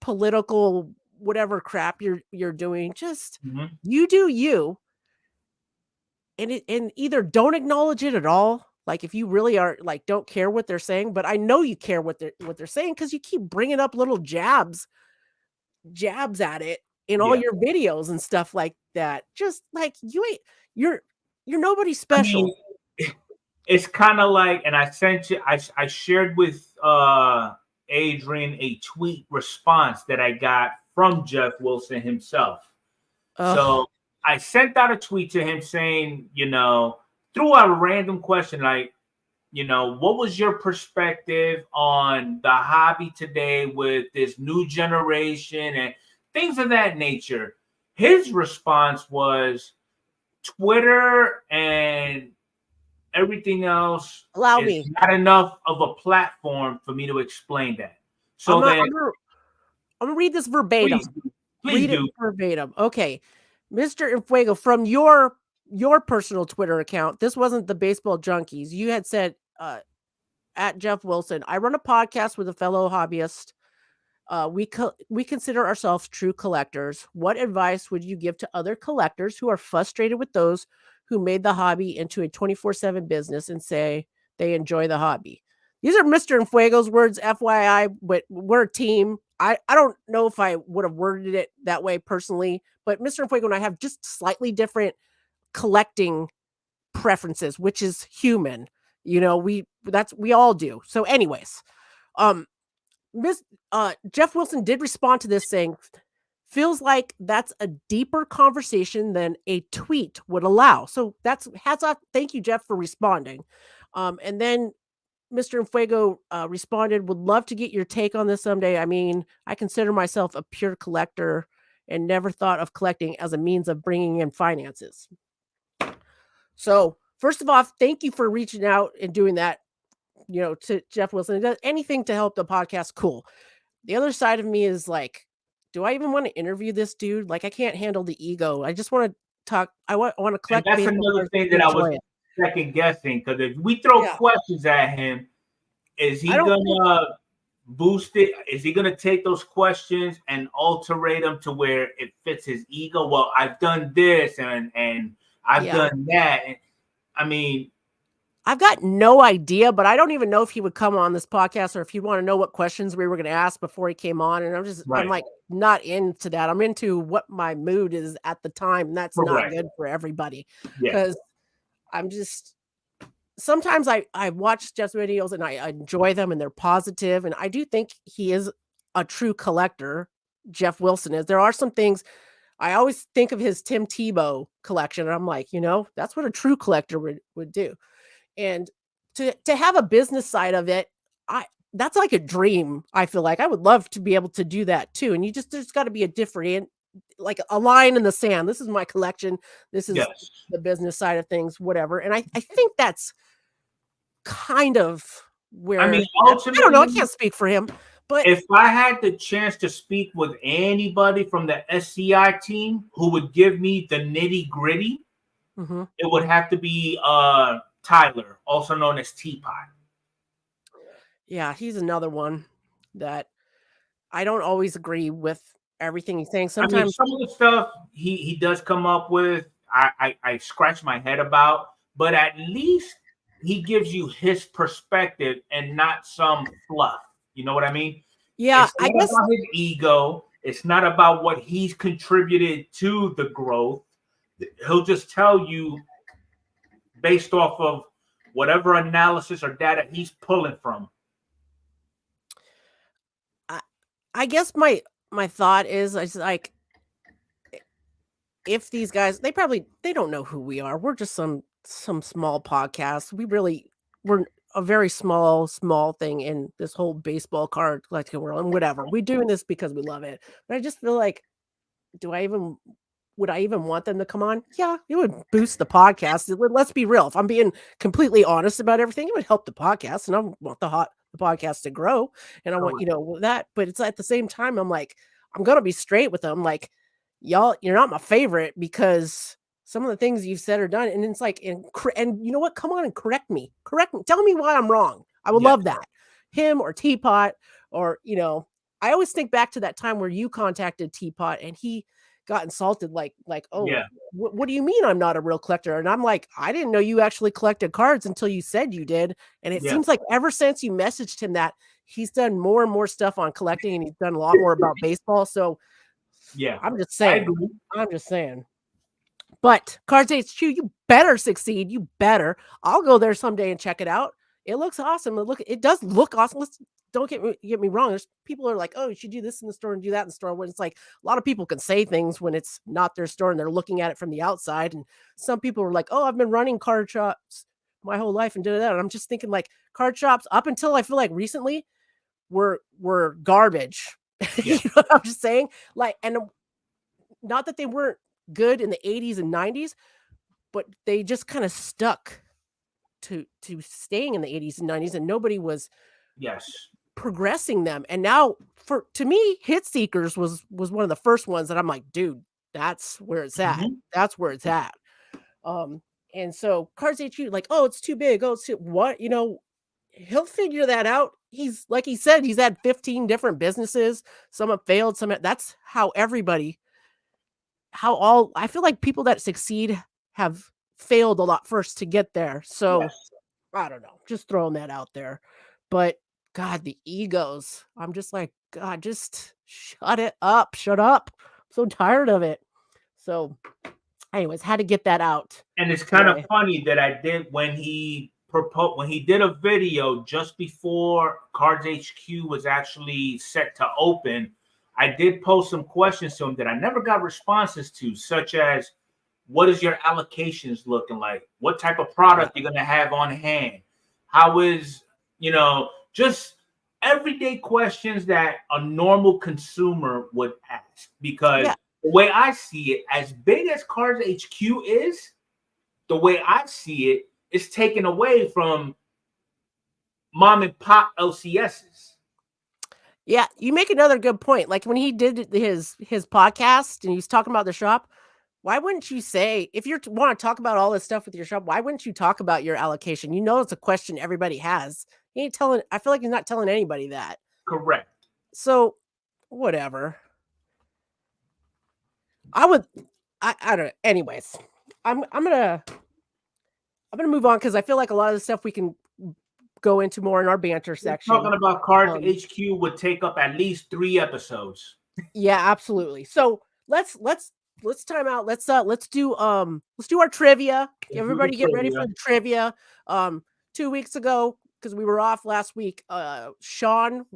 political whatever crap you're doing. Just you do you, and either don't acknowledge it at all. Like, if you really are like, don't care what they're saying, but I know you care what they're saying, because you keep bringing up little jabs at it in all your videos and stuff like that. Just like, you're nobody special. I mean, it's kind of like, and I sent you, I shared with Adrian a tweet response that I got from Jeff Wilson himself. So I sent out a tweet to him saying, threw out a random question like, what was your perspective on the hobby today with this new generation and things of that nature? His response was, Twitter and everything else is not enough of a platform for me to explain that. So I'm gonna read this verbatim. Please do. It verbatim. Okay. Mr. Enfuego, from your personal Twitter account, this wasn't the Baseball Junkies. You had said, at Jeff Wilson, I run a podcast with a fellow hobbyist. We consider ourselves true collectors. What advice would you give to other collectors who are frustrated with those who made the hobby into a 24/7 business and say they enjoy the hobby? These are Mr. Enfuego's words, FYI, but we're a team. I don't know if I would have worded it that way personally, but Mr. Enfuego and I have just slightly different collecting preferences, which is human. We all do. So anyways, Jeff Wilson did respond to this saying, feels like that's a deeper conversation than a tweet would allow. So that's hats off. Thank you, Jeff, for responding. And then Mr. Enfuego responded, would love to get your take on this someday. I mean, I consider myself a pure collector and never thought of collecting as a means of bringing in finances. So first of all, thank you for reaching out and doing that, to Jeff Wilson. Does anything to help the podcast, cool. The other side of me is like, do I even want to interview this dude? Like, I can't handle the ego. I just want to talk. I want to collect. And that's another thing that I was second guessing, because if we throw questions at him, is he gonna boost it? Is he gonna take those questions and alterate them to where it fits his ego? Well, I've done this and I've done that. And I mean, I've got no idea, but I don't even know if he would come on this podcast or if he'd want to know what questions we were going to ask before he came on. And I'm like, not into that. I'm into what my mood is at the time. And that's not good for everybody, because I'm just, sometimes I watch Jeff's videos and I enjoy them and they're positive. And I do think he is a true collector. Jeff Wilson is. There are some things I always think of his Tim Tebow collection. And I'm like, that's what a true collector would do. And to have a business side of it, that's like a dream. I feel like I would love to be able to do that too. And there's got to be a different, like a line in the sand. This is my collection. This is the business side of things, whatever. And I think that's kind of where, I mean, ultimately, I don't know. I can't speak for him, but if I had the chance to speak with anybody from the SCI team who would give me the nitty gritty, it would have to be, Tyler, also known as Teapot. Yeah, he's another one that I don't always agree with everything he's saying. Sometimes, I mean, some of the stuff he does come up with, I scratch my head about, but at least he gives you his perspective and not some fluff. You know what I mean? Yeah, it's not about his ego. It's not about what he's contributed to the growth. He'll just tell you based off of whatever analysis or data he's pulling from. I guess my thought is like, if these guys, they don't know who we are. We're just some small podcast. We're a very small thing in this whole baseball card collecting world and whatever. We're doing this because we love it. But I just feel like, would I even want them to come on? Yeah, it would boost the podcast. Let's be real. If I'm being completely honest about everything, it would help the podcast, and I want the podcast to grow, and I want that. But it's at the same time, I'm like, I'm gonna be straight with them. Like, y'all, you're not my favorite because some of the things you've said or done, and it's like, and you know what? Come on and correct me. Tell me why I'm wrong. I would love that. Him or Teapot, or I always think back to that time where you contacted Teapot and he got insulted, like, oh, what do you mean I'm not a real collector? And I'm like, I didn't know you actually collected cards until you said you did. And it seems like ever since you messaged him that, he's done more and more stuff on collecting, and he's done a lot more about baseball. So I'm just saying. But CardsHQ, you better succeed. You better. I'll go there someday and check it out. It looks awesome. It does look awesome. Don't get me wrong. There's people are like, oh, you should do this in the store and do that in the store. When it's like, a lot of people can say things when it's not their store and they're looking at it from the outside. And some people are like, oh, I've been running card shops my whole life and did that. And I'm just thinking, like, card shops up until I feel like recently were garbage. You know what I'm just saying? Like, and not that they weren't good in the 80s and 90s, but they just kind of stuck to staying in the 80s and 90s, and nobody was progressing them. And now, to me, Hit Seekers was one of the first ones that I'm like, dude, that's where it's at. That's where it's at. And so CardsHQ, like, oh, it's too big. Oh, it's what? He'll figure that out. He's, like he said, he's had 15 different businesses. Some have failed. That's how I feel like people that succeed have failed a lot first to get there. So I don't know, just throwing that out there. But God, the egos, I'm just like, God, just shut it up. Shut up. I'm so tired of it. So anyways, had to get that out. And it's kind of funny that I did when he did a video just before CardsHQ was actually set to open. I did post some questions to him that I never got responses to, such as, what is your allocations looking like? What type of product you're going to have on hand? How is, just everyday questions that a normal consumer would ask. Because the way I see it, as big as CardsHQ is, the way I see it, it's taken away from mom and pop LCSs. Yeah, you make another good point. Like when he did his podcast and he's talking about the shop, why wouldn't you say, if you want to talk about all this stuff with your shop, why wouldn't you talk about your allocation? It's a question everybody has. He ain't telling, I feel like he's not telling anybody that. Correct. So whatever. I don't know. Anyways, I'm gonna move on because I feel like a lot of the stuff we can go into more in our banter section. Talking about CardsHQ would take up at least 3 episodes. Yeah, absolutely. So let's time out. Let's do our trivia. Everybody get ready for the trivia. 2 weeks ago, because we were off last week, Sean,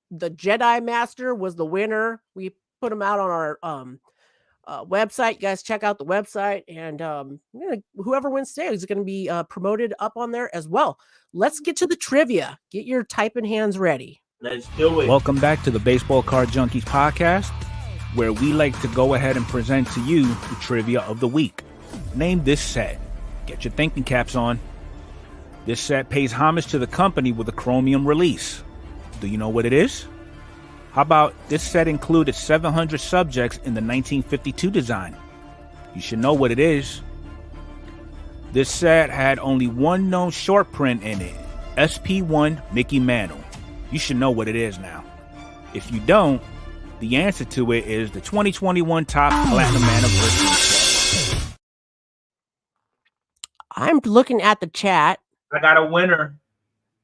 the Jedi Master, was the winner. We put him out on our website. You guys check out the website, and whoever wins today is going to be promoted up on there as well. Let's get to the trivia. Get your typing hands ready. Let's do it. Welcome back to the Baseball Card Junkies podcast, where we like to go ahead and present to you the trivia of the week. Name this set. Get your thinking caps on. This set pays homage to the company with a chromium release. Do you know what it is? How about this set included 700 subjects in the 1952 design? You should know what it is. This set had only one known short print in it, SP1 Mickey Mantle. You should know what it is now. If you don't, the answer to it is the 2021 Top Platinum Anniversary set. I'm looking at the chat. I got a winner.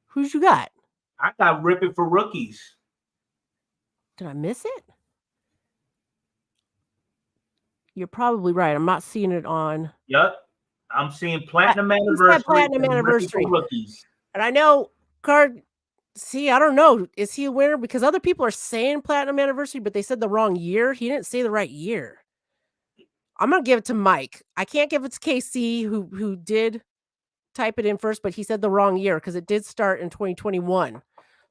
Who's you got? I got Rip It for Rookies. Did I miss it? You're probably right. I'm not seeing it on. Yep. I'm seeing Platinum Anniversary. Platinum Anniversary. Rookies. And I know I don't know. Is he a winner? Because other people are saying Platinum Anniversary, but they said the wrong year. He didn't say the right year. I'm gonna give it to Mike. I can't give it to KC who did type it in first, but he said the wrong year because it did start in 2021.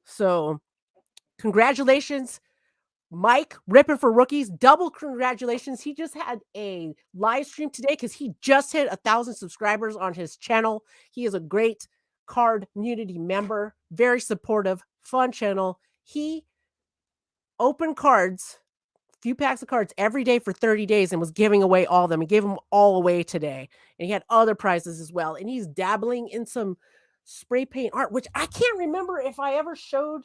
So congratulations, Mike, ripping for rookies. Double congratulations. He just had a live stream today because he just hit 1,000 subscribers on his channel. He is a great card community member, very supportive, fun channel. He opened cards, few packs of cards every day for 30 days and was giving away all of them. He gave them all away today. And he had other prizes as well. And he's dabbling in some spray paint art, which I can't remember if I ever showed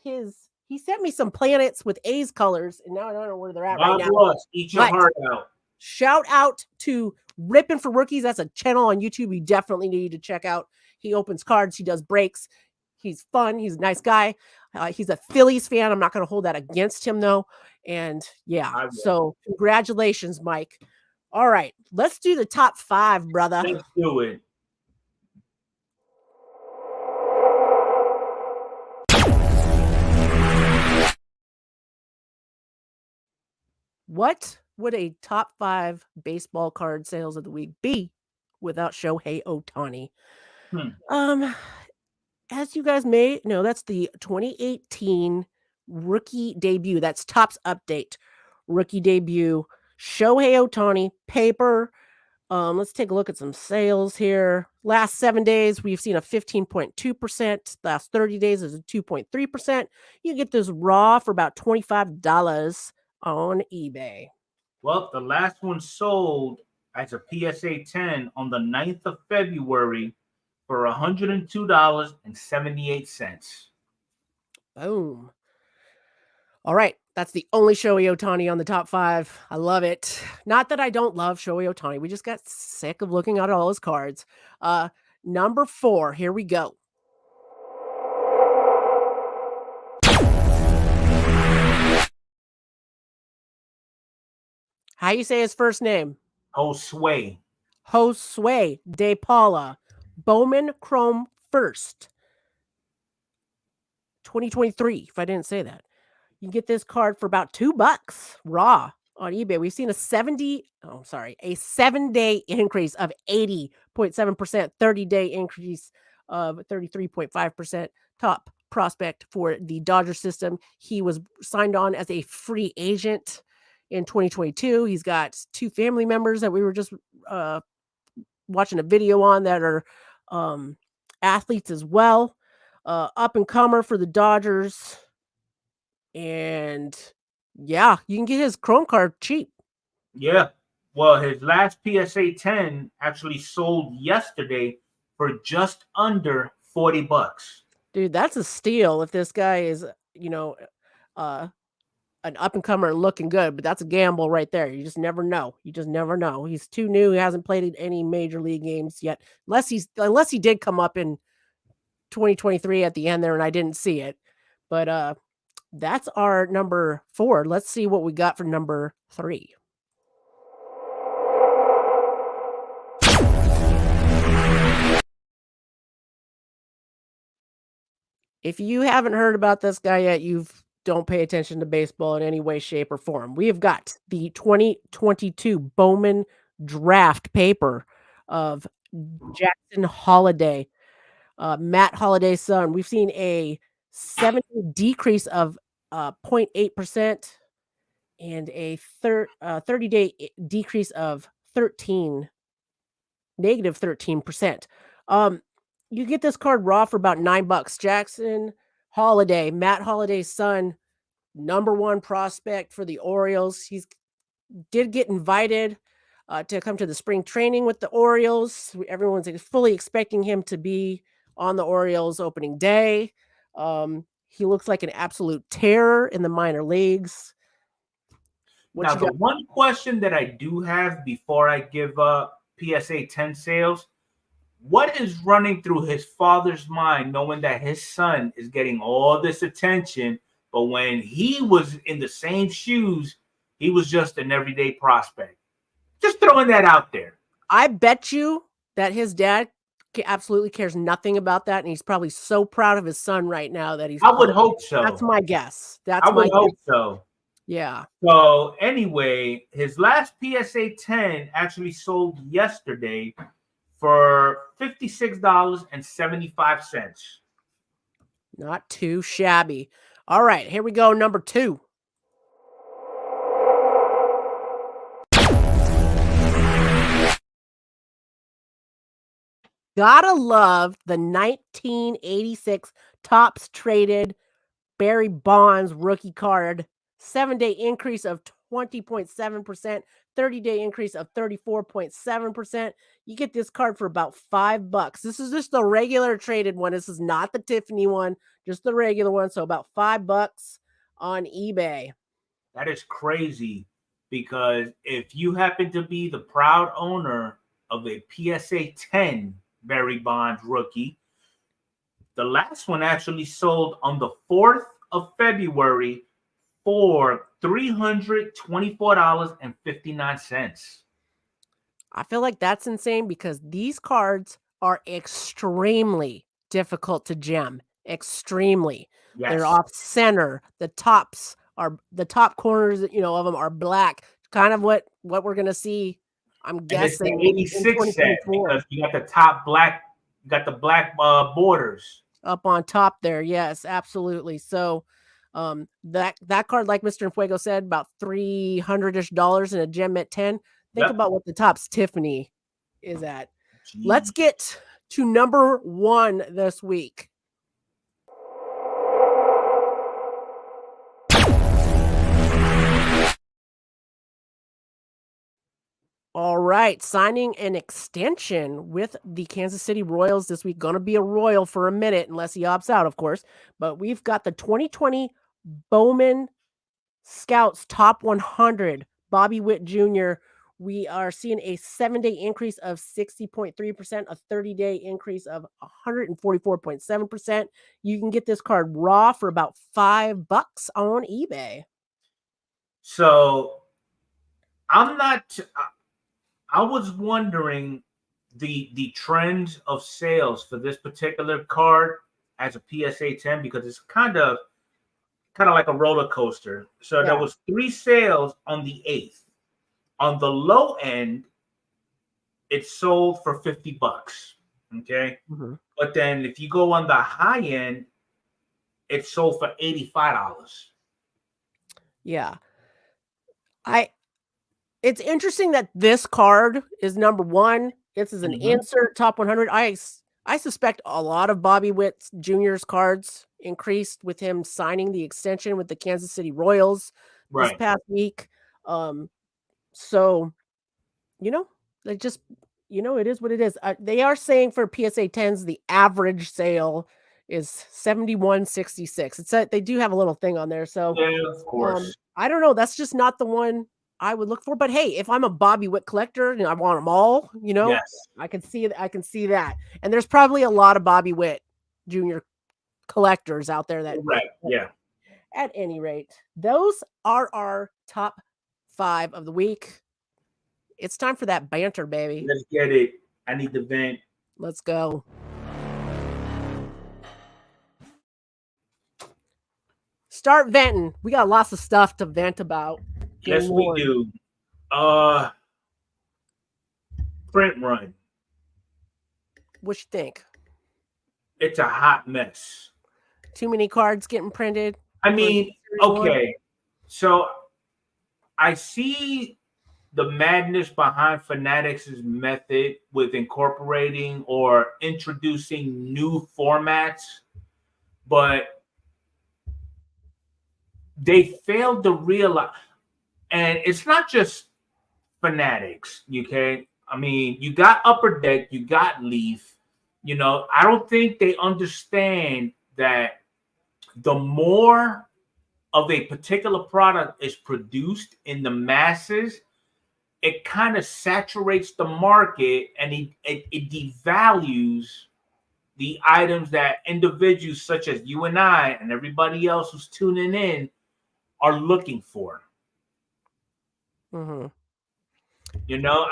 his. He sent me some planets with A's colors, and now I don't know where they're at right now. Eat your heart out. Shout out to Rippin' for Rookies. That's a channel on YouTube you definitely need to check out. He opens cards. He does breaks. He's fun. He's a nice guy. He's a Phillies fan. I'm not going to hold that against him, though. And yeah, so congratulations, Mike. All right, let's do the top 5, brother. Let's do it. What would a top 5 baseball card sales of the week be without Shohei Ohtani? As you guys may know, that's the 2018 rookie debut. That's Topps Update rookie debut. Shohei Ohtani paper. Let's take a look at some sales here. Last 7 days, we've seen a 15.2%. Last 30 days is a 2.3%. You get this raw for about $25 on eBay. Well, the last one sold as a PSA 10 on the 9th of February for $102.78. Boom. All right. That's the only Shohei Ohtani on the top 5. I love it. Not that I don't love Shohei Ohtani. We just got sick of looking at all his cards. Number 4. Here we go. How you say his first name? Josue. Josue De Paula. Bowman Chrome First. 2023, if I didn't say that. You can get this card for about $2 raw on eBay. We've seen a 7-day increase of 80.7%, 30-day increase of 33.5%. Top prospect for the Dodger system. He was signed on as a free agent in 2022. He's got 2 family members that we were just watching a video on that are athletes as well. Up and comer for the Dodgers. And yeah, you can get his Chrome card cheap. Yeah. Well, his last PSA 10 actually sold yesterday for just under $40. Dude, that's a steal if this guy is, an up and comer looking good, but that's a gamble right there. You just never know. He's too new. He hasn't played any major league games yet, unless he did come up in 2023 at the end there and I didn't see it. But that's our number 4. Let's see what we got for number 3. If you haven't heard about this guy yet, you don't pay attention to baseball in any way, shape, or form. We have got the 2022 Bowman draft paper of Jackson Holiday, Matt Holiday's son. We've seen a 70 decrease of 0.8% and a 30-day decrease of negative 13%. You get this card raw for about $9. Jackson Holiday, Matt Holiday's son, number 1 prospect for the Orioles. He did get invited to come to the spring training with the Orioles. Everyone's fully expecting him to be on the Orioles opening day. He looks like an absolute terror in the minor leagues. Now, the one question that I do have before I give up PSA 10 sales, what is running through his father's mind knowing that his son is getting all this attention, but when he was in the same shoes, he was just an everyday prospect? Just throwing that out there. I bet you that his dad absolutely cares nothing about that, and he's probably so proud of his son right now that he's. I would hope so. That's my guess. I would hope so. Yeah. So anyway, his last PSA 10 actually sold yesterday for $56.75. Not too shabby. All right, here we go. Number 2. Gotta love the 1986 Topps traded Barry Bonds rookie card. 7-day increase of 20.7%, 30-day increase of 34.7%. You get this card for about $5. This is just the regular traded one. This is not the Tiffany one, just the regular one. So about $5 on eBay. That is crazy, because if you happen to be the proud owner of a PSA 10 Barry Bonds rookie, the last one actually sold on the 4th of February for $324.59. I feel like that's insane because these cards are extremely difficult to gem. Extremely. Yes. They're off center. The top corners, of them are black. Kind of what we're gonna see, I'm guessing, and it's the 86 set, because you got the top black, you got the black borders up on top there. Yes, absolutely. So that card, like Mr. Fuego said, about $300-ish in a gem at 10. Think about what the Topps Tiffany is at. Jeez. Let's get to number 1 this week. All right, signing an extension with the Kansas City Royals this week. Going to be a Royal for a minute, unless he opts out, of course. But we've got the 2020 Bowman Scouts Top 100, Bobby Witt Jr. We are seeing a 7-day increase of 60.3%, a 30-day increase of 144.7%. You can get this card raw for about $5 on eBay. So I was wondering the trends of sales for this particular card as a PSA 10, because it's kind of like a roller coaster. So there was 3 sales on the 8th. On the low end, it sold for $50. Okay. Mm-hmm. But then if you go on the high end, it sold for $85. Yeah. It's interesting that this card is number 1. This is an insert top 100. I suspect a lot of Bobby Witt Jr.'s cards increased with him signing the extension with the Kansas City Royals this past week. So, they just, it is what it is. They are saying for PSA 10s, the average sale is $71.66. It's they do have a little thing on there. So, yeah, of course. I don't know. That's just not the one I would look for. But hey, if I'm a Bobby Witt collector and I want them all, yes, I can see that. And there's probably a lot of Bobby Witt Jr. collectors out there that yeah. At any rate, those are our top 5 of the week. It's time for that banter, baby. Let's get it. I need the vent. Let's go. Start venting. We got lots of stuff to vent about. Yes, we do. Print run. What you think? It's a hot mess. Too many cards getting printed. I mean, okay. So I see the madness behind Fanatics' method with incorporating or introducing new formats, but they failed to realize, and it's not just Fanatics, okay? I mean, you got Upper Deck, you got Leaf. I don't think they understand that the more of a particular product is produced in the masses, it kind of saturates the market, and it devalues the items that individuals such as you and I and everybody else who's tuning in are looking for. Mm-hmm.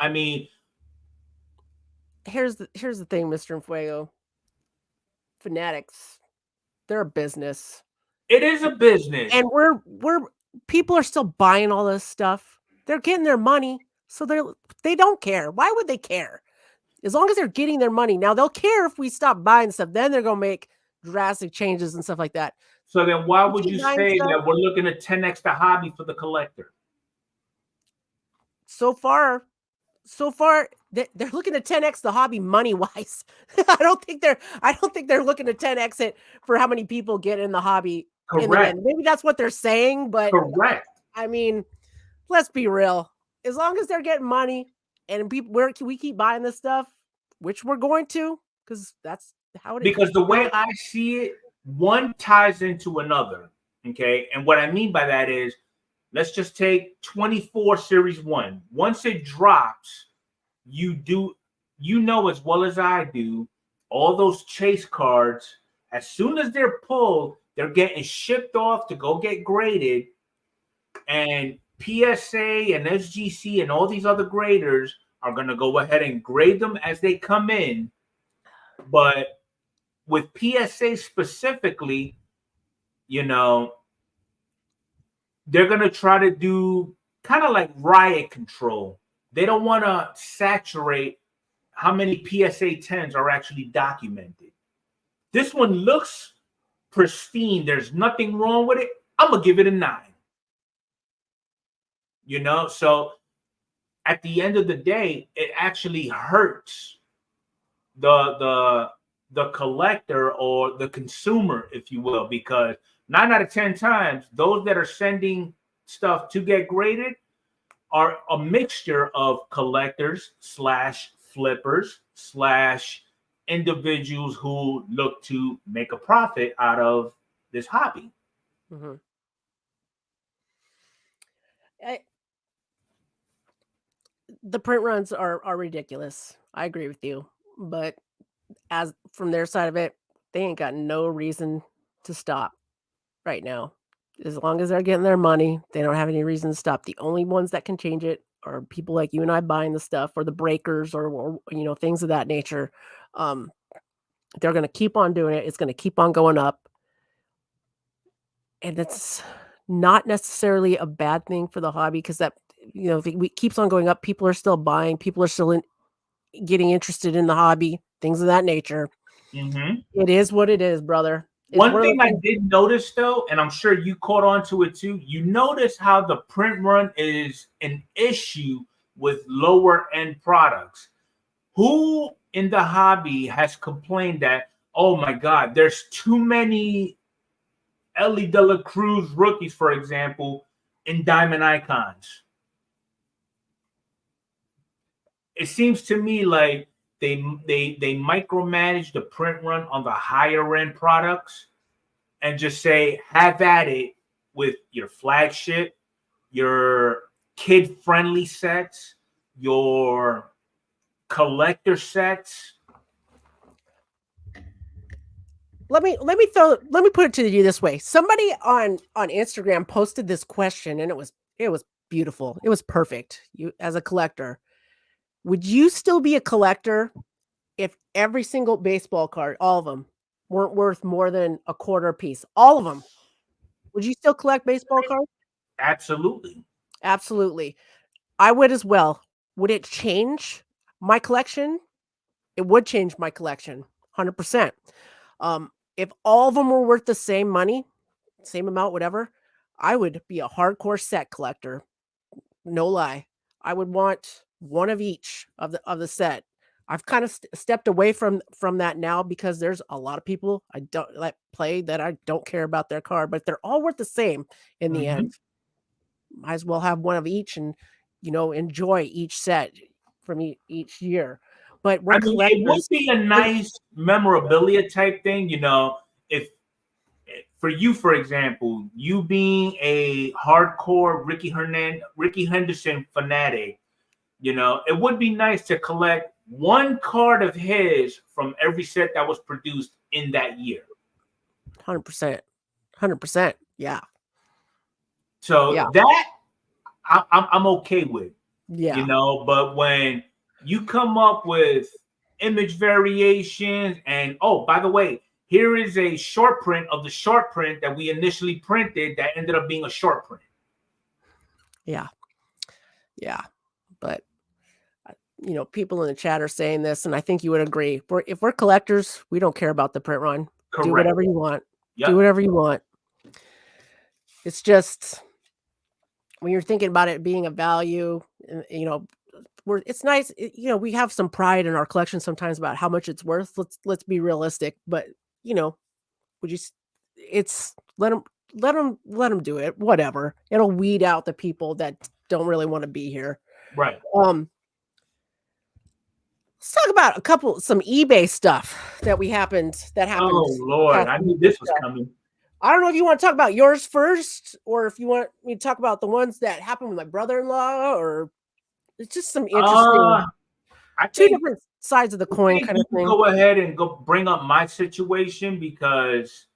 I mean, here's the thing, Mr. Fuego. Fanatics, they're a business. It is a business, and we're people are still buying all this stuff. They're getting their money, so they don't care. Why would they care? As long as they're getting their money. Now they'll care if we stop buying stuff. Then they're gonna make drastic changes and stuff like that. So then why would keep you buying say stuff. that we're looking at 10x the hobby for the collector? So far, they're looking to 10x the hobby money wise. I don't think they're looking to 10x it for how many people get in the hobby. In the Correct. end. Maybe that's what they're saying, but Correct. I mean, let's be real. As long as they're getting money and we keep buying this stuff, which we're going to, because that's how it is. Because the way I see it, one ties into another. Okay. And what I mean by that is, let's just take 24 Series 1. Once it drops, you know as well as I do, all those chase cards, as soon as they're pulled, they're getting shipped off to go get graded. And PSA and SGC and all these other graders are going to go ahead and grade them as they come in. But with PSA specifically, you know, they're going to try to do kind of like riot control. They don't want to saturate how many PSA 10s are actually documented. This one looks pristine. There's nothing wrong with it. I'm going to give it a 9. You know, so at the end of the day, it actually hurts the collector or the consumer, if you will, because 9 out of 10 times, those that are sending stuff to get graded are a mixture of collectors / flippers / individuals who look to make a profit out of this hobby. Mm-hmm. The print runs are ridiculous. I agree with you, but as from their side of it, they ain't got no reason to stop right now. As long as they're getting their money, they don't have any reason to stop. The only ones that can change it are people like you and I buying the stuff, or the breakers, or you know, things of that nature. They're going to keep on doing it. It's going to keep on going up, and it's not necessarily a bad thing for the hobby, because that, you know, if it keeps on going up, people are still buying, people are still getting interested in the hobby, things of that nature. Mm-hmm. It is what it is, brother. One thing I did notice, though, and I'm sure you caught on to it too, you notice how the print run is an issue with lower end products. Who in the hobby has complained that, oh my God, there's too many Ellie De La Cruz rookies, for example, in Diamond Icons? It seems to me like they micromanage the print run on the higher end products and just say, have at it with your flagship, your kid friendly sets, your collector sets. Let me put it to you this way. Somebody on Instagram posted this question, and it was beautiful. It was perfect. You, as a collector, would you still be a collector if every single baseball card, all of them, weren't worth more than a quarter a piece? All of them. Would you still collect baseball cards? Absolutely. Absolutely. I would as well. Would it change my collection? It would change my collection, 100%. If all of them were worth the same money, same amount, whatever, I would be a hardcore set collector. No lie. I would want one of each of the set. I've kind of stepped away from that now, because there's a lot of people I don't play that I don't care about their card, but they're all worth the same in the end. Might as well have one of each and, you know, enjoy each set from each year. But I mean, it would be a nice memorabilia type thing, you know, if for you, for example, you being a hardcore Ricky Henderson fanatic, you know, it would be nice to collect one card of his from every set that was produced in that year. 100%. Yeah. So yeah. that I'm okay with. Yeah. You know, but when you come up with image variations and, oh, by the way, here is a short print of the short print that we initially printed that ended up being a short print. Yeah. But people in the chat are saying this, and I think you would agree. If we're collectors, we don't care about the print run. Correct. Do whatever you want. Yep. Do whatever you want. It's just when you're thinking about it being a value, it's nice. We have some pride in our collection sometimes about how much it's worth. Let's be realistic, but it's let them do it. Whatever. It'll weed out the people that don't really want to be here. Right. Let's talk about some eBay stuff that happened. Oh Lord, I knew this was coming. I don't know if you want to talk about yours first, or if you want me to talk about the ones that happened with my brother-in-law, or it's just some interesting two different sides of the coin kind of thing. Go ahead and go bring up my situation because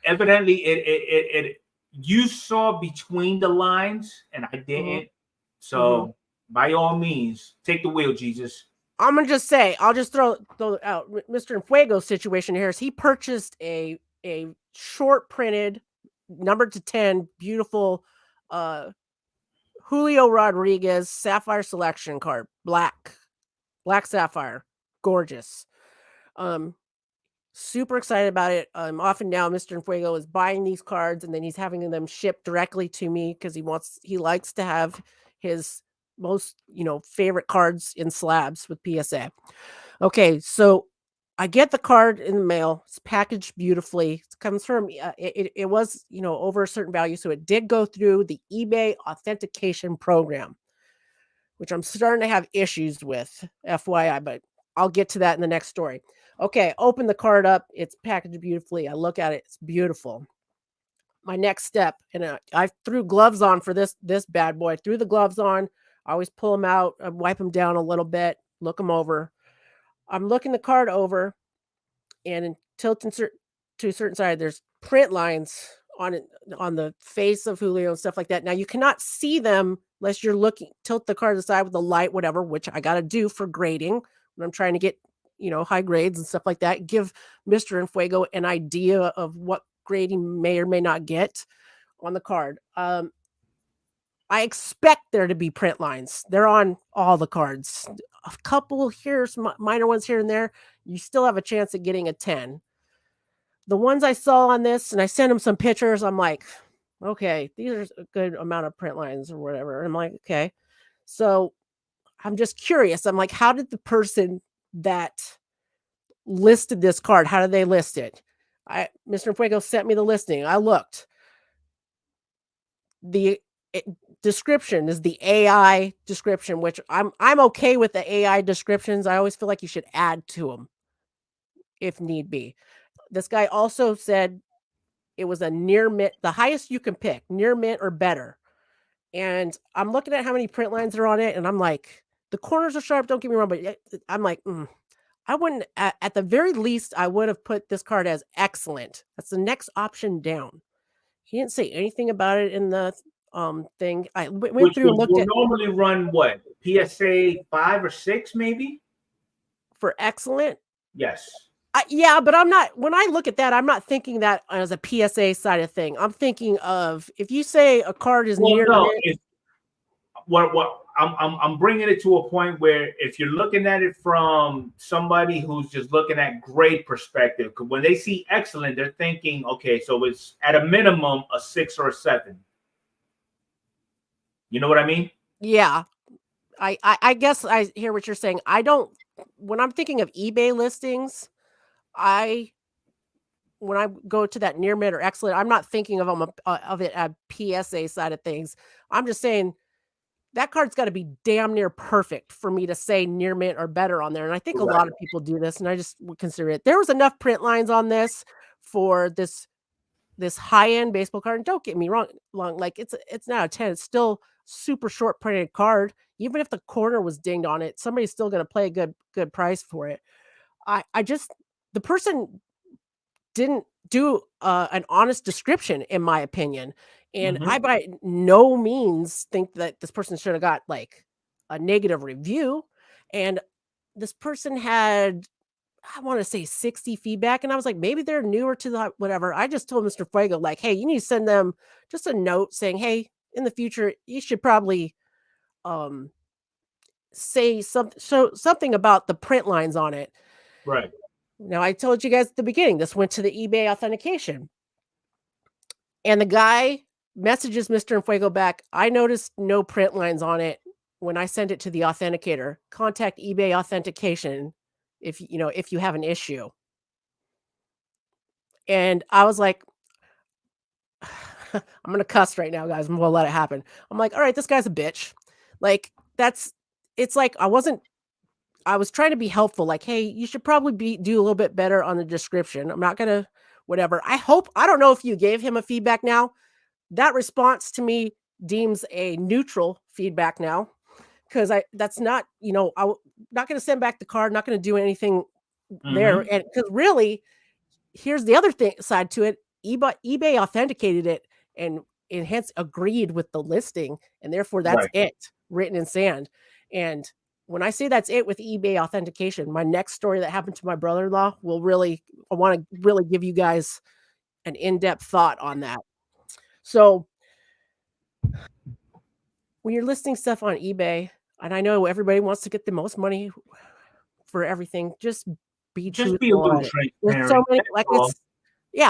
evidently you saw between the lines and I didn't. So by all means, take the wheel, Jesus. I'm gonna just say, I'll just throw out Mr. Fuego's situation here. Is he purchased a short printed, numbered to 10, beautiful Julio Rodriguez Sapphire Selection card, black sapphire, gorgeous. Super excited about it. Often now Mr. Fuego is buying these cards and then he's having them shipped directly to me because he likes to have his most favorite cards in slabs with PSA. Okay, so I get the card in the mail. It's packaged beautifully. It comes from it was over a certain value, so it did go through the eBay authentication program, which I'm starting to have issues with, FYI, but I'll get to that in the next story. Okay, open the card up. It's packaged beautifully. I look at it. It's beautiful. My next step, and I threw gloves on for this bad boy. Threw the gloves on. I always pull them out, wipe them down a little bit, look them over. I'm looking the card over, and tilting to a certain side, there's print lines on the face of Julio and stuff like that. Now you cannot see them unless you're tilt the card aside with the light, whatever, which I got to do for grading when I'm trying to get high grades and stuff like that. Give Mr. Fuego an idea of what grading may or may not get on the card. I expect there to be print lines. They're on all the cards. A couple here's minor ones here and there. You still have a chance at getting a 10. The ones I saw on this, and I sent him some pictures, I'm like, okay, these are a good amount of print lines or whatever. I'm like, okay. So I'm just curious. I'm like, how did the person that listed this card, how did they list it? Mr. Fuego sent me the listing. I looked. The description is the AI description, which I'm okay with the AI descriptions. I always feel like you should add to them if need be. This guy also said it was a near mint, the highest you can pick, near mint or better. And I'm looking at how many print lines are on it, and I'm like, the corners are sharp, don't get me wrong, but I'm like, I wouldn't, at the very least, I would have put this card as excellent. That's the next option down. He didn't say anything about it in the thing. I went through and looked at. Normally run what, PSA 5 or 6 maybe for excellent. Yes. Yeah, but I'm not. When I look at that, I'm not thinking that as a PSA side of thing. I'm thinking of if you say a card is near. No, I'm bringing it to a point where if you're looking at it from somebody who's just looking at grade perspective, because when they see excellent, they're thinking, okay, so it's at a minimum a 6 or a 7. You know what I mean? Yeah. I guess I hear what you're saying. When I'm thinking of eBay listings, when I go to that near mint or excellent, I'm not thinking of it at PSA side of things. I'm just saying that card's got to be damn near perfect for me to say near mint or better on there. And I think a lot of people do this, and I just would consider it. There was enough print lines on this for this high-end baseball card. And don't get me wrong, like it's not a 10. It's still super short printed card. Even if the corner was dinged on it, somebody's still going to pay a good price for it. The person didn't do an honest description, in my opinion. And I by no means think that this person should have got like a negative review. And this person had I want to say 60 feedback. And I was like, maybe they're newer to the whatever. I just told Mr. Fuego, like, hey, you need to send them just a note saying, hey, in the future, you should probably say something about the print lines on it. Right. Now, I told you guys at the beginning, this went to the eBay authentication. And the guy messages Mr. Fuego back, I noticed no print lines on it when I sent it to the authenticator. Contact eBay authentication if you have an issue. And I was like, I'm gonna cuss right now, guys. I'm gonna let it happen. I'm like, all right, this guy's a bitch. Like, it's like I was trying to be helpful. Like, hey, you should probably do a little bit better on the description. I'm not gonna whatever. I don't know if you gave him a feedback now. That response to me deems a neutral feedback now. Because that's not, I'm not going to send back the card, not going to do anything there. And because really, here's the other side to it. eBay authenticated it and hence agreed with the listing. And therefore that's it written in sand. And when I say that's it with eBay authentication, my next story that happened to my brother-in-law I want to really give you guys an in-depth thought on that. So when you're listing stuff on eBay, and I know everybody wants to get the most money for everything, just be truthful. Be a little transparent. So many,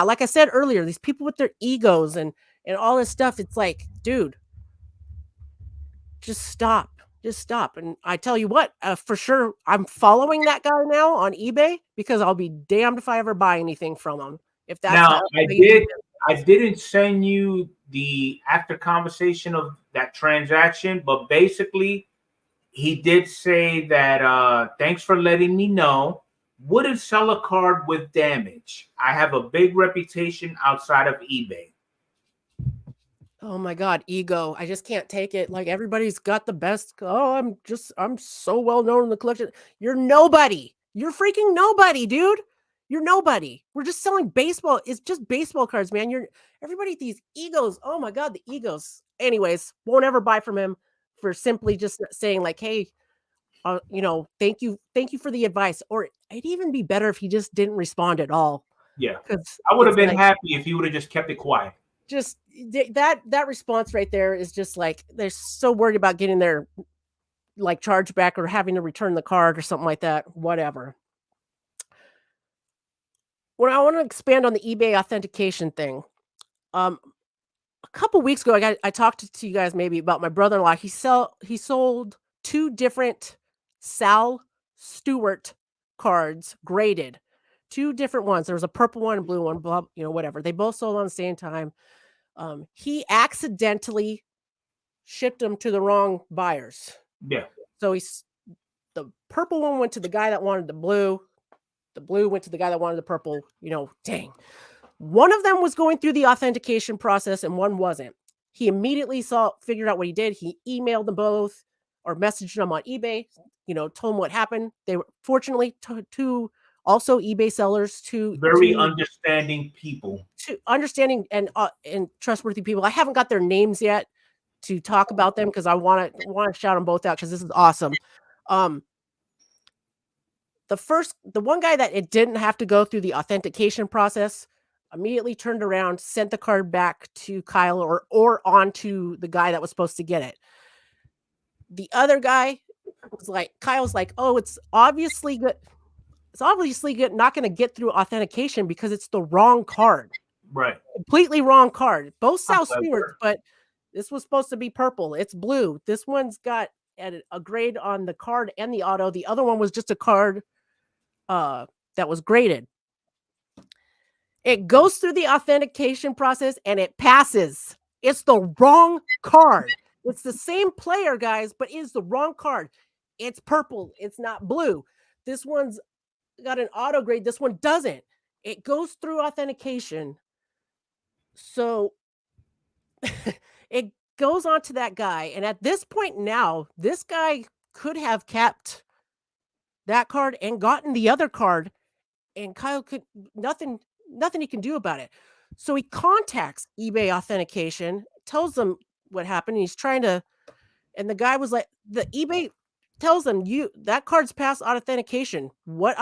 like I said earlier, these people with their egos and all this stuff, it's like, dude, just stop. And I tell you what, for sure, I'm following that guy now on eBay because I'll be damned if I ever buy anything from him. If that's now, I didn't send you the after conversation of that transaction, but basically he did say that thanks for letting me know. Wouldn't sell a card with damage. I have a big reputation outside of eBay. Oh my God, ego. I just can't take it. Like, everybody's got the best. Oh, I'm so well known in the collection. You're nobody. You're freaking nobody, dude. You're nobody. We're just selling baseball. It's just baseball cards, man. Everybody, these egos. Oh my God, the egos. Anyways, won't ever buy from him for simply just saying like, hey, thank you for the advice. Or it'd even be better if he just didn't respond at all. Yeah, I would have been happy if he would have just kept it quiet. Just that response right there is just like, they're so worried about getting their like charge back or having to return the card or something like that. Whatever. When I want to expand on the eBay authentication thing, a couple weeks ago, I talked to you guys maybe about my brother-in-law. He sold 2 different Sal Stewart cards graded, 2 different ones. There was a purple one and blue one, blah, whatever. They both sold on the same time. He accidentally shipped them to the wrong buyers. Yeah. So the purple one went to the guy that wanted the blue. The blue went to the guy that wanted the purple. Dang. One of them was going through the authentication process and one wasn't. He immediately figured out what he did. He emailed them both or messaged them on eBay, told them what happened. They were fortunately two also eBay sellers, very understanding people, understanding and trustworthy people. I haven't got their names yet to talk about them because I want to shout them both out because this is awesome. The one guy that it didn't have to go through the authentication process immediately turned around, sent the card back to Kyle or on to the guy that was supposed to get it. The other guy was like, Kyle's like, oh, it's obviously good. It's obviously good, not going to get through authentication because it's the wrong card. Right. Completely wrong card. Both South Stewards, but this was supposed to be purple. It's blue. This one's got a grade on the card and the auto. The other one was just a card that was graded. It goes through the authentication process and it passes. It's the wrong card. It's the same player, guys, but it's the wrong card. It's purple. It's not blue. This one's got an auto grade. This one doesn't. It goes through authentication. So it goes on to that guy. And at this point now, this guy could have kept that card and gotten the other card, and Kyle could nothing he can do about it. So he contacts eBay authentication, tells them what happened. He's trying to, and the guy was like, the eBay tells them, that card's past authentication. What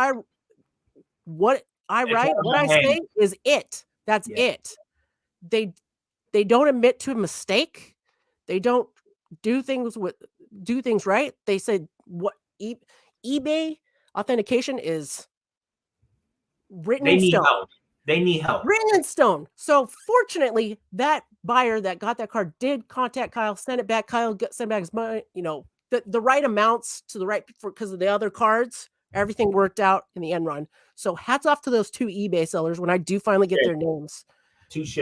what I write, what I say is it. That's it. They don't admit to a mistake. They don't do things right. They said what eBay authentication is written in stone. They need help. Written in stone. So fortunately, that buyer that got that card did contact Kyle, send it back. Kyle sent back his money, the right amounts to the right because of the other cards. Everything worked out in the end run. So hats off to those 2 eBay sellers when I do finally get their names. Touche.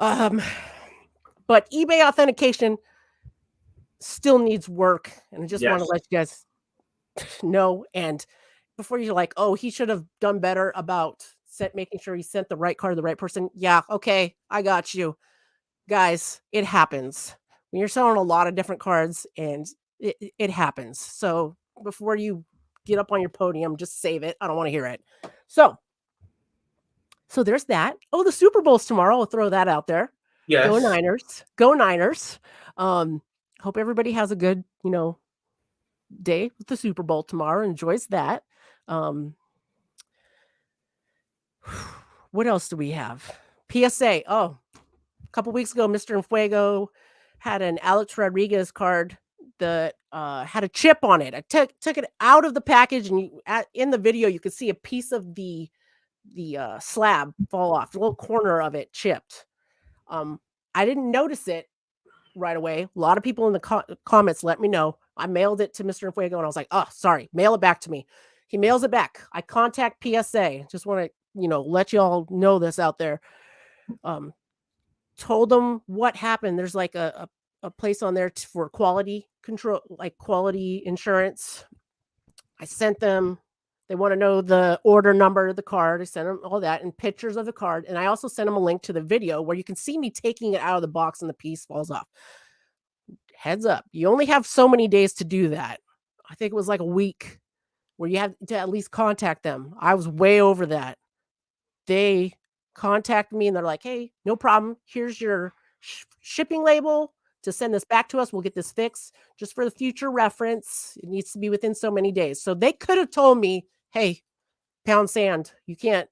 But eBay authentication still needs work, and I just want to let you guys know. And before you're like, oh, he should have done better about making sure he sent the right card to the right person. Yeah, okay, I got you. Guys, it happens. When you're selling a lot of different cards, and it happens. So before you get up on your podium, just save it. I don't want to hear it. So there's that. Oh, the Super Bowl's tomorrow. I'll throw that out there. Yes. Go Niners. Go Niners. Hope everybody has a good, day with the Super Bowl tomorrow. Enjoys that. What else do we have? PSA. Oh, a couple weeks ago, Mr. Enfuego had an Alex Rodriguez card that had a chip on it. I took it out of the package, and in the video, you could see a piece of the slab fall off, the little corner of it chipped. I didn't notice it right away. A lot of people in the comments let me know. I mailed it to Mr. Enfuego, and I was like, oh, sorry, mail it back to me. He mails it back. I contact PSA. Just want to, let you all know this out there. Told them what happened. There's like a place on there for quality control, like quality insurance. I sent them. They want to know the order number of the card. I sent them all that and pictures of the card. And I also sent them a link to the video where you can see me taking it out of the box and the piece falls off. Heads up. You only have so many days to do that. I think it was like a week where you have to at least contact them. I was way over that. They contact me and they're like, hey, no problem. Here's your shipping label to send this back to us. We'll get this fixed just for the future reference. It needs to be within so many days. So they could have told me, hey, pound sand, you can't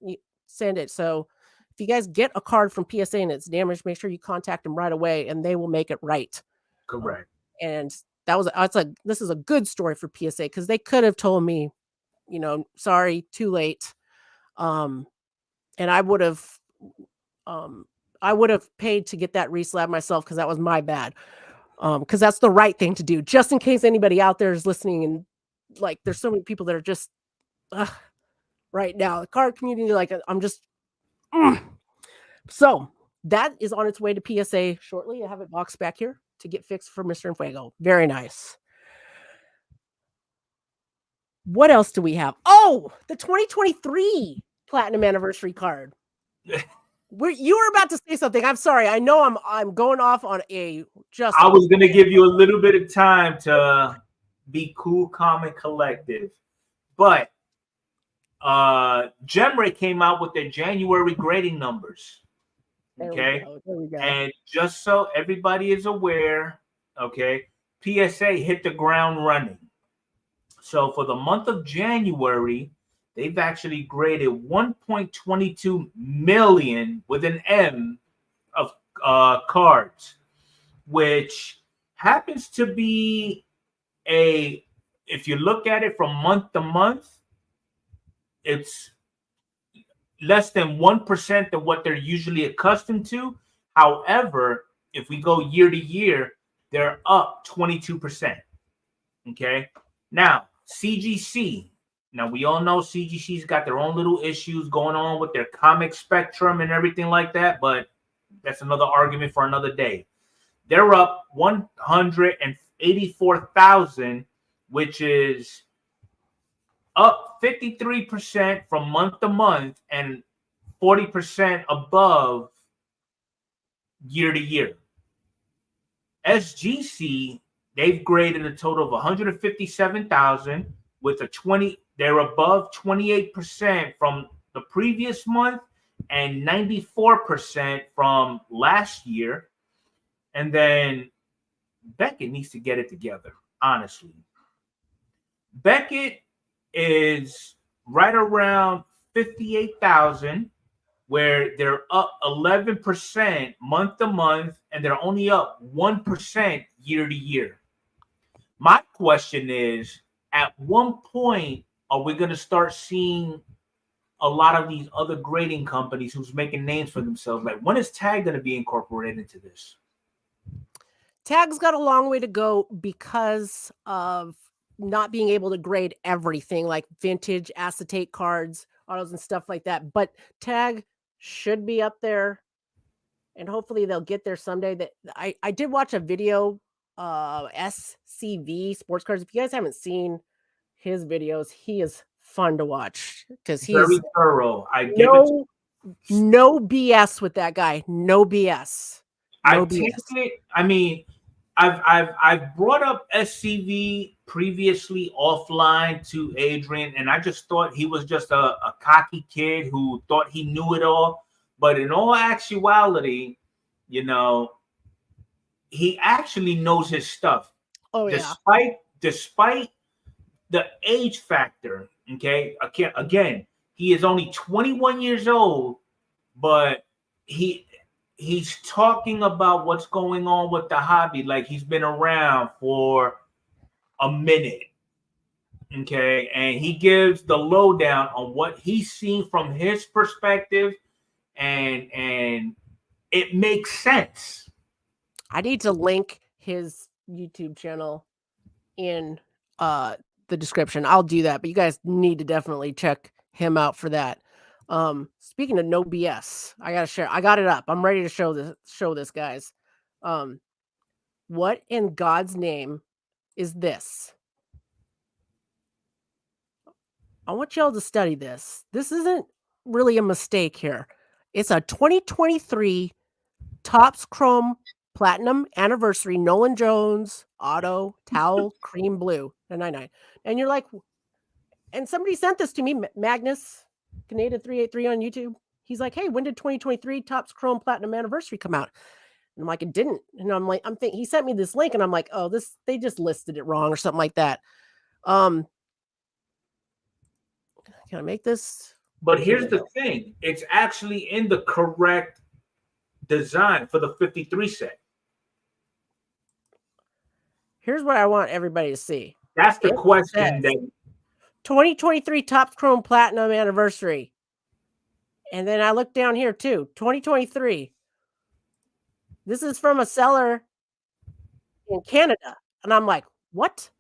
send it. So if you guys get a card from PSA and it's damaged, make sure you contact them right away and they will make it right. Correct. And this is a good story for PSA because they could have told me, sorry, too late. And I would have paid to get that reslab myself because that was my bad. Because that's the right thing to do, just in case anybody out there is listening and like there's so many people that are just right now. The card community, like I'm just So that is on its way to PSA shortly. I have it boxed back here to get fixed for Mr. Enfuego. Very nice. What else do we have? Oh, the 2023 Platinum Anniversary card. You were about to say something. I'm sorry. I know I'm going off on a just. I was going to give you a little bit of time to be cool, calm, and collective. But Gemray came out with their January grading numbers. Okay. There we go. And just so everybody is aware, okay, PSA hit the ground running. So for the month of January, they've actually graded 1.22 million with an M of cards, which happens to be if you look at it from month to month, it's less than 1% of what they're usually accustomed to. However, if we go year to year, they're up 22%. Okay. Now, CGC. Now, we all know CGC's got their own little issues going on with their comic spectrum and everything like that, but that's another argument for another day. They're up 184,000, which is up 53% from month to month and 40% above year to year. SGC, they've graded a total of 157,000 with a 20. They're above 28% from the previous month and 94% from last year. And then Beckett needs to get it together, honestly. Beckett is right around 58,000, where they're up 11% month to month, and they're only up 1% year to year. My question is, at one point, are we going to start seeing a lot of these other grading companies who's making names for themselves? Like, when is Tag going to be incorporated into this? Tag's got a long way to go because of not being able to grade everything like vintage, acetate cards, autos, and stuff like that. But Tag should be up there, and hopefully they'll get there someday. That I did watch a video, SCV SportsCards. If you guys haven't seen his videos, he is fun to watch because he's very thorough. No BS with that guy. No BS. No BS. I mean, I've brought up SCV previously offline to Adrian, and I just thought he was just a cocky kid who thought he knew it all. But in all actuality, you know, he actually knows his stuff. Oh yeah. Despite the age factor, okay. Again, he is only 21 years old, but he's talking about what's going on with the hobby like he's been around for a minute, okay? And he gives the lowdown on what he's seen from his perspective, and it makes sense. I need to link his YouTube channel in the description. I'll do that, but you guys need to definitely check him out for that. Speaking of no BS, I gotta share. I got it up. I'm ready to show this, guys. What in God's name is this? I want y'all to study this. This isn't really a mistake here. It's a 2023 Topps Chrome Platinum Anniversary Nolan Jones Auto Towel Cream Blue 999. And you're like, and somebody sent this to me, Magnus Canada 383 on YouTube. He's like, hey, when did 2023 Topps Chrome Platinum Anniversary come out? And I'm like, it didn't. And I'm like, he sent me this link, and I'm like, oh, they just listed it wrong or something like that. Can I make this? But here's the thing. It's actually in the correct design for the 53 set. Here's what I want everybody to see. That's the question. That 2023 Topps Chrome Platinum Anniversary. And then I look down here too. 2023. This is from a seller in Canada. And I'm like, what?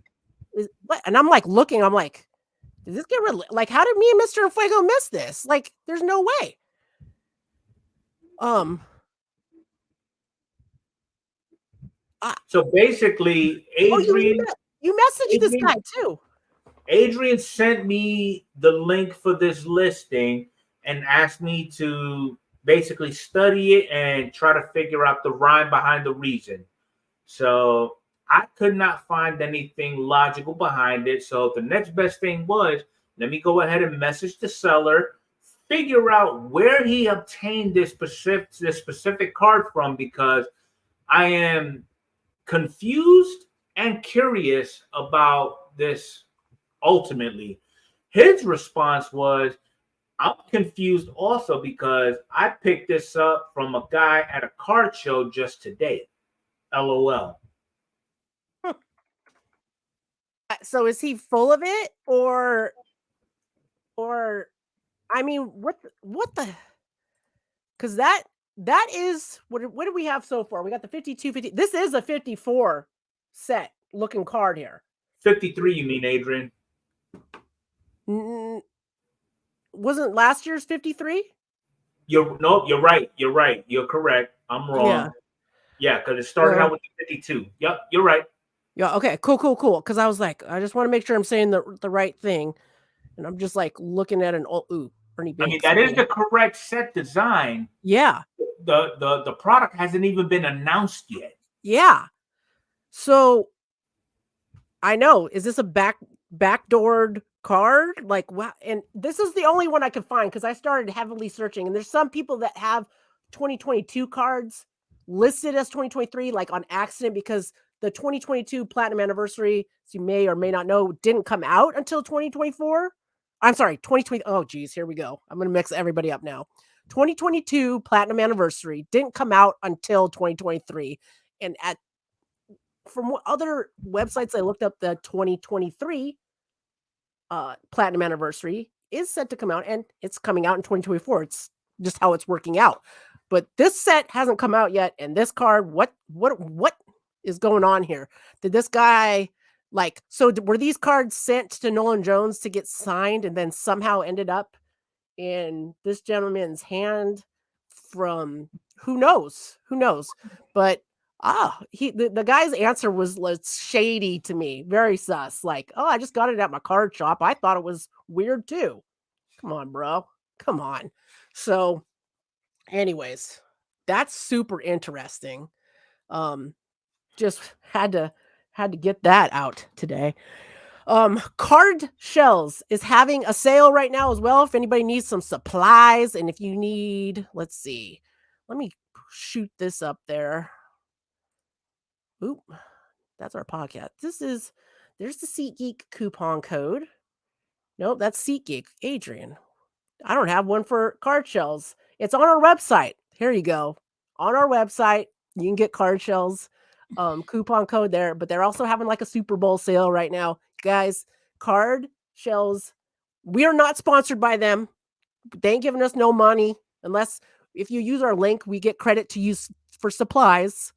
And I'm like looking, I'm like, did this get like, how did me and Mr. Fuego miss this? Like, there's no way. So basically, Adrian, you messaged this guy too. Adrian sent me the link for this listing and asked me to basically study it and try to figure out the rhyme behind the reason. So I could not find anything logical behind it. So the next best thing was, let me go ahead and message the seller, figure out where he obtained this specific card from, because I am confused and curious about this ultimately. His response was, I'm confused also because I picked this up from a guy at a card show just today. LOL. So is he full of it, or I mean, what the? Because that is what do we have so far? We got the 52, 50. This is a 54 set looking card here. 53, you mean, Adrian? Wasn't last year's 53? You're right. You're right. You're correct. I'm wrong. Yeah, because it started out with the 52. Yep, you're right. Yeah, okay, cool. Because I was like, I just want to make sure I'm saying the right thing. And I'm just like looking at an Ernie Banks. I mean, that is the correct set design. Yeah. The product hasn't even been announced yet. Yeah. So I know. Is this a backdoored card? Like, wow. And this is the only one I could find because I started heavily searching. And there's some people that have 2022 cards listed as 2023, like on accident, because the 2022 Platinum Anniversary, as you may or may not know, didn't come out until 2024. I'm sorry, 2020. Oh, geez, here we go. I'm going to mix everybody up now. 2022 Platinum Anniversary didn't come out until 2023. And from other websites I looked up, the 2023 Platinum Anniversary is set to come out, and it's coming out in 2024. It's just how it's working out. But this set hasn't come out yet, and this card, what is going on here? Did this guy were these cards sent to Nolan Jones to get signed and then somehow ended up in this gentleman's hand from who knows? But the guy's answer was shady to me, very sus. Like, oh, I just got it at my card shop. I thought it was weird too. Come on, bro. Come on. So, anyways, that's super interesting. Just had to get that out today. Card Shells is having a sale right now as well. If anybody needs some supplies, and if you need, let's see, let me shoot this up there. Oop, that's our podcast. There's the SeatGeek coupon code. Nope, that's SeatGeek. Adrian, I don't have one for Card Shells. It's on our website. Here you go. On our website, you can get Card Shells coupon code there, but they're also having like a Super Bowl sale right now. Guys, Card Shells, we are not sponsored by them. They ain't giving us no money unless if you use our link, we get credit to use for supplies.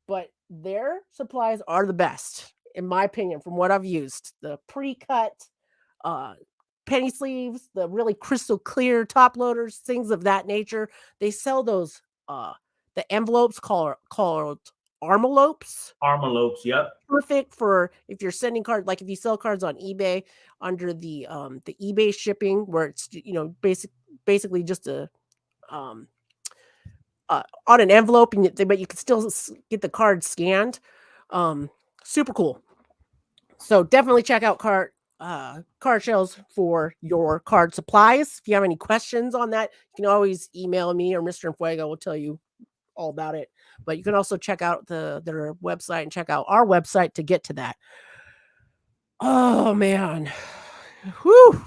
But their supplies are the best, in my opinion, from what I've used. The pre-cut penny sleeves, the really crystal clear top loaders, things of that nature. They sell those the envelopes called Armalopes. Armalopes, yep. Perfect for if you're sending cards, like if you sell cards on eBay under the eBay shipping, where it's basically just a on an envelope, but you can still get the card scanned. Super cool. So definitely check out Card Shells for your card supplies. If you have any questions on that, you can always email me, or Mr. Fuego will tell you all about it. But you can also check out their website and check out our website to get to that. Oh man. Whew.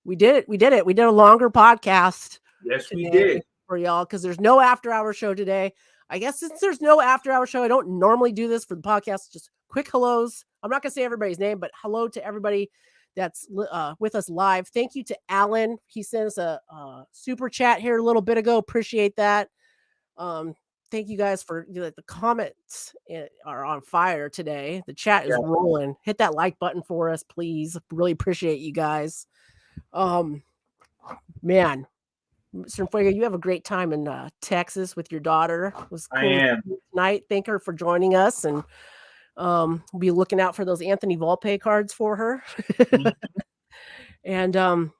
We did it. We did a longer podcast. Yes, we did. For y'all, because there's no after-hour show today. I guess since there's no after-hour show, I don't normally do this for the podcast. Just quick hellos. I'm not going to say everybody's name, but hello to everybody that's with us live. Thank you to Alan. He sent us a super chat here a little bit ago. Appreciate that. Thank you guys for the comments are on fire today. The chat is rolling. Hit that like button for us, please. Really appreciate you guys. Man, Mr. Fuego, you have a great time in Texas with your daughter. It was cool. I am tonight. Thank her for joining us, and we'll be looking out for those Anthony Volpe cards for her. And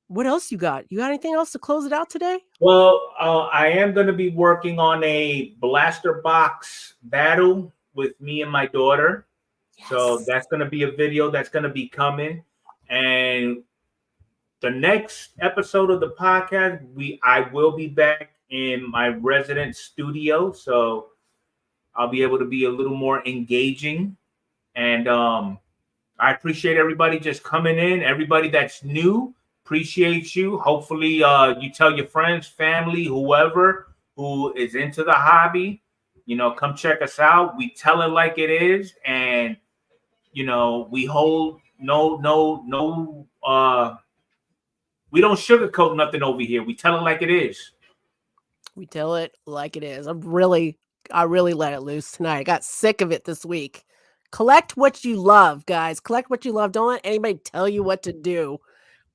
what else you got? You got anything else to close it out today? Well, I am going to be working on a blaster box battle with me and my daughter. Yes. So that's going to be a video that's going to be coming. And the next episode of the podcast, I will be back in my resident studio. So I'll be able to be a little more engaging. And I appreciate everybody just coming in. Everybody that's new. Appreciate you. Hopefully you tell your friends, family, whoever who is into the hobby, come check us out. We tell it like it is. And, we hold no, we don't sugarcoat nothing over here. We tell it like it is. We tell it like it is. I really let it loose tonight. I got sick of it this week. Collect what you love, guys. Collect what you love. Don't let anybody tell you what to do.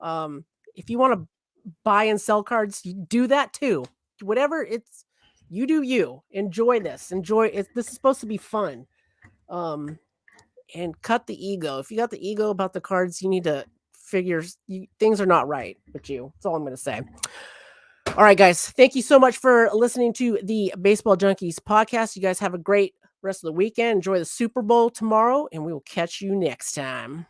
If you want to buy and sell cards, you do that too. Whatever you do you. Enjoy this. Enjoy it. This is supposed to be fun. And cut the ego. If you got the ego about the cards, you need to figure things are not right with you. That's all I'm going to say. All right, guys. Thank you so much for listening to the Baseball Junkies podcast. You guys have a great rest of the weekend. Enjoy the Super Bowl tomorrow, and we will catch you next time.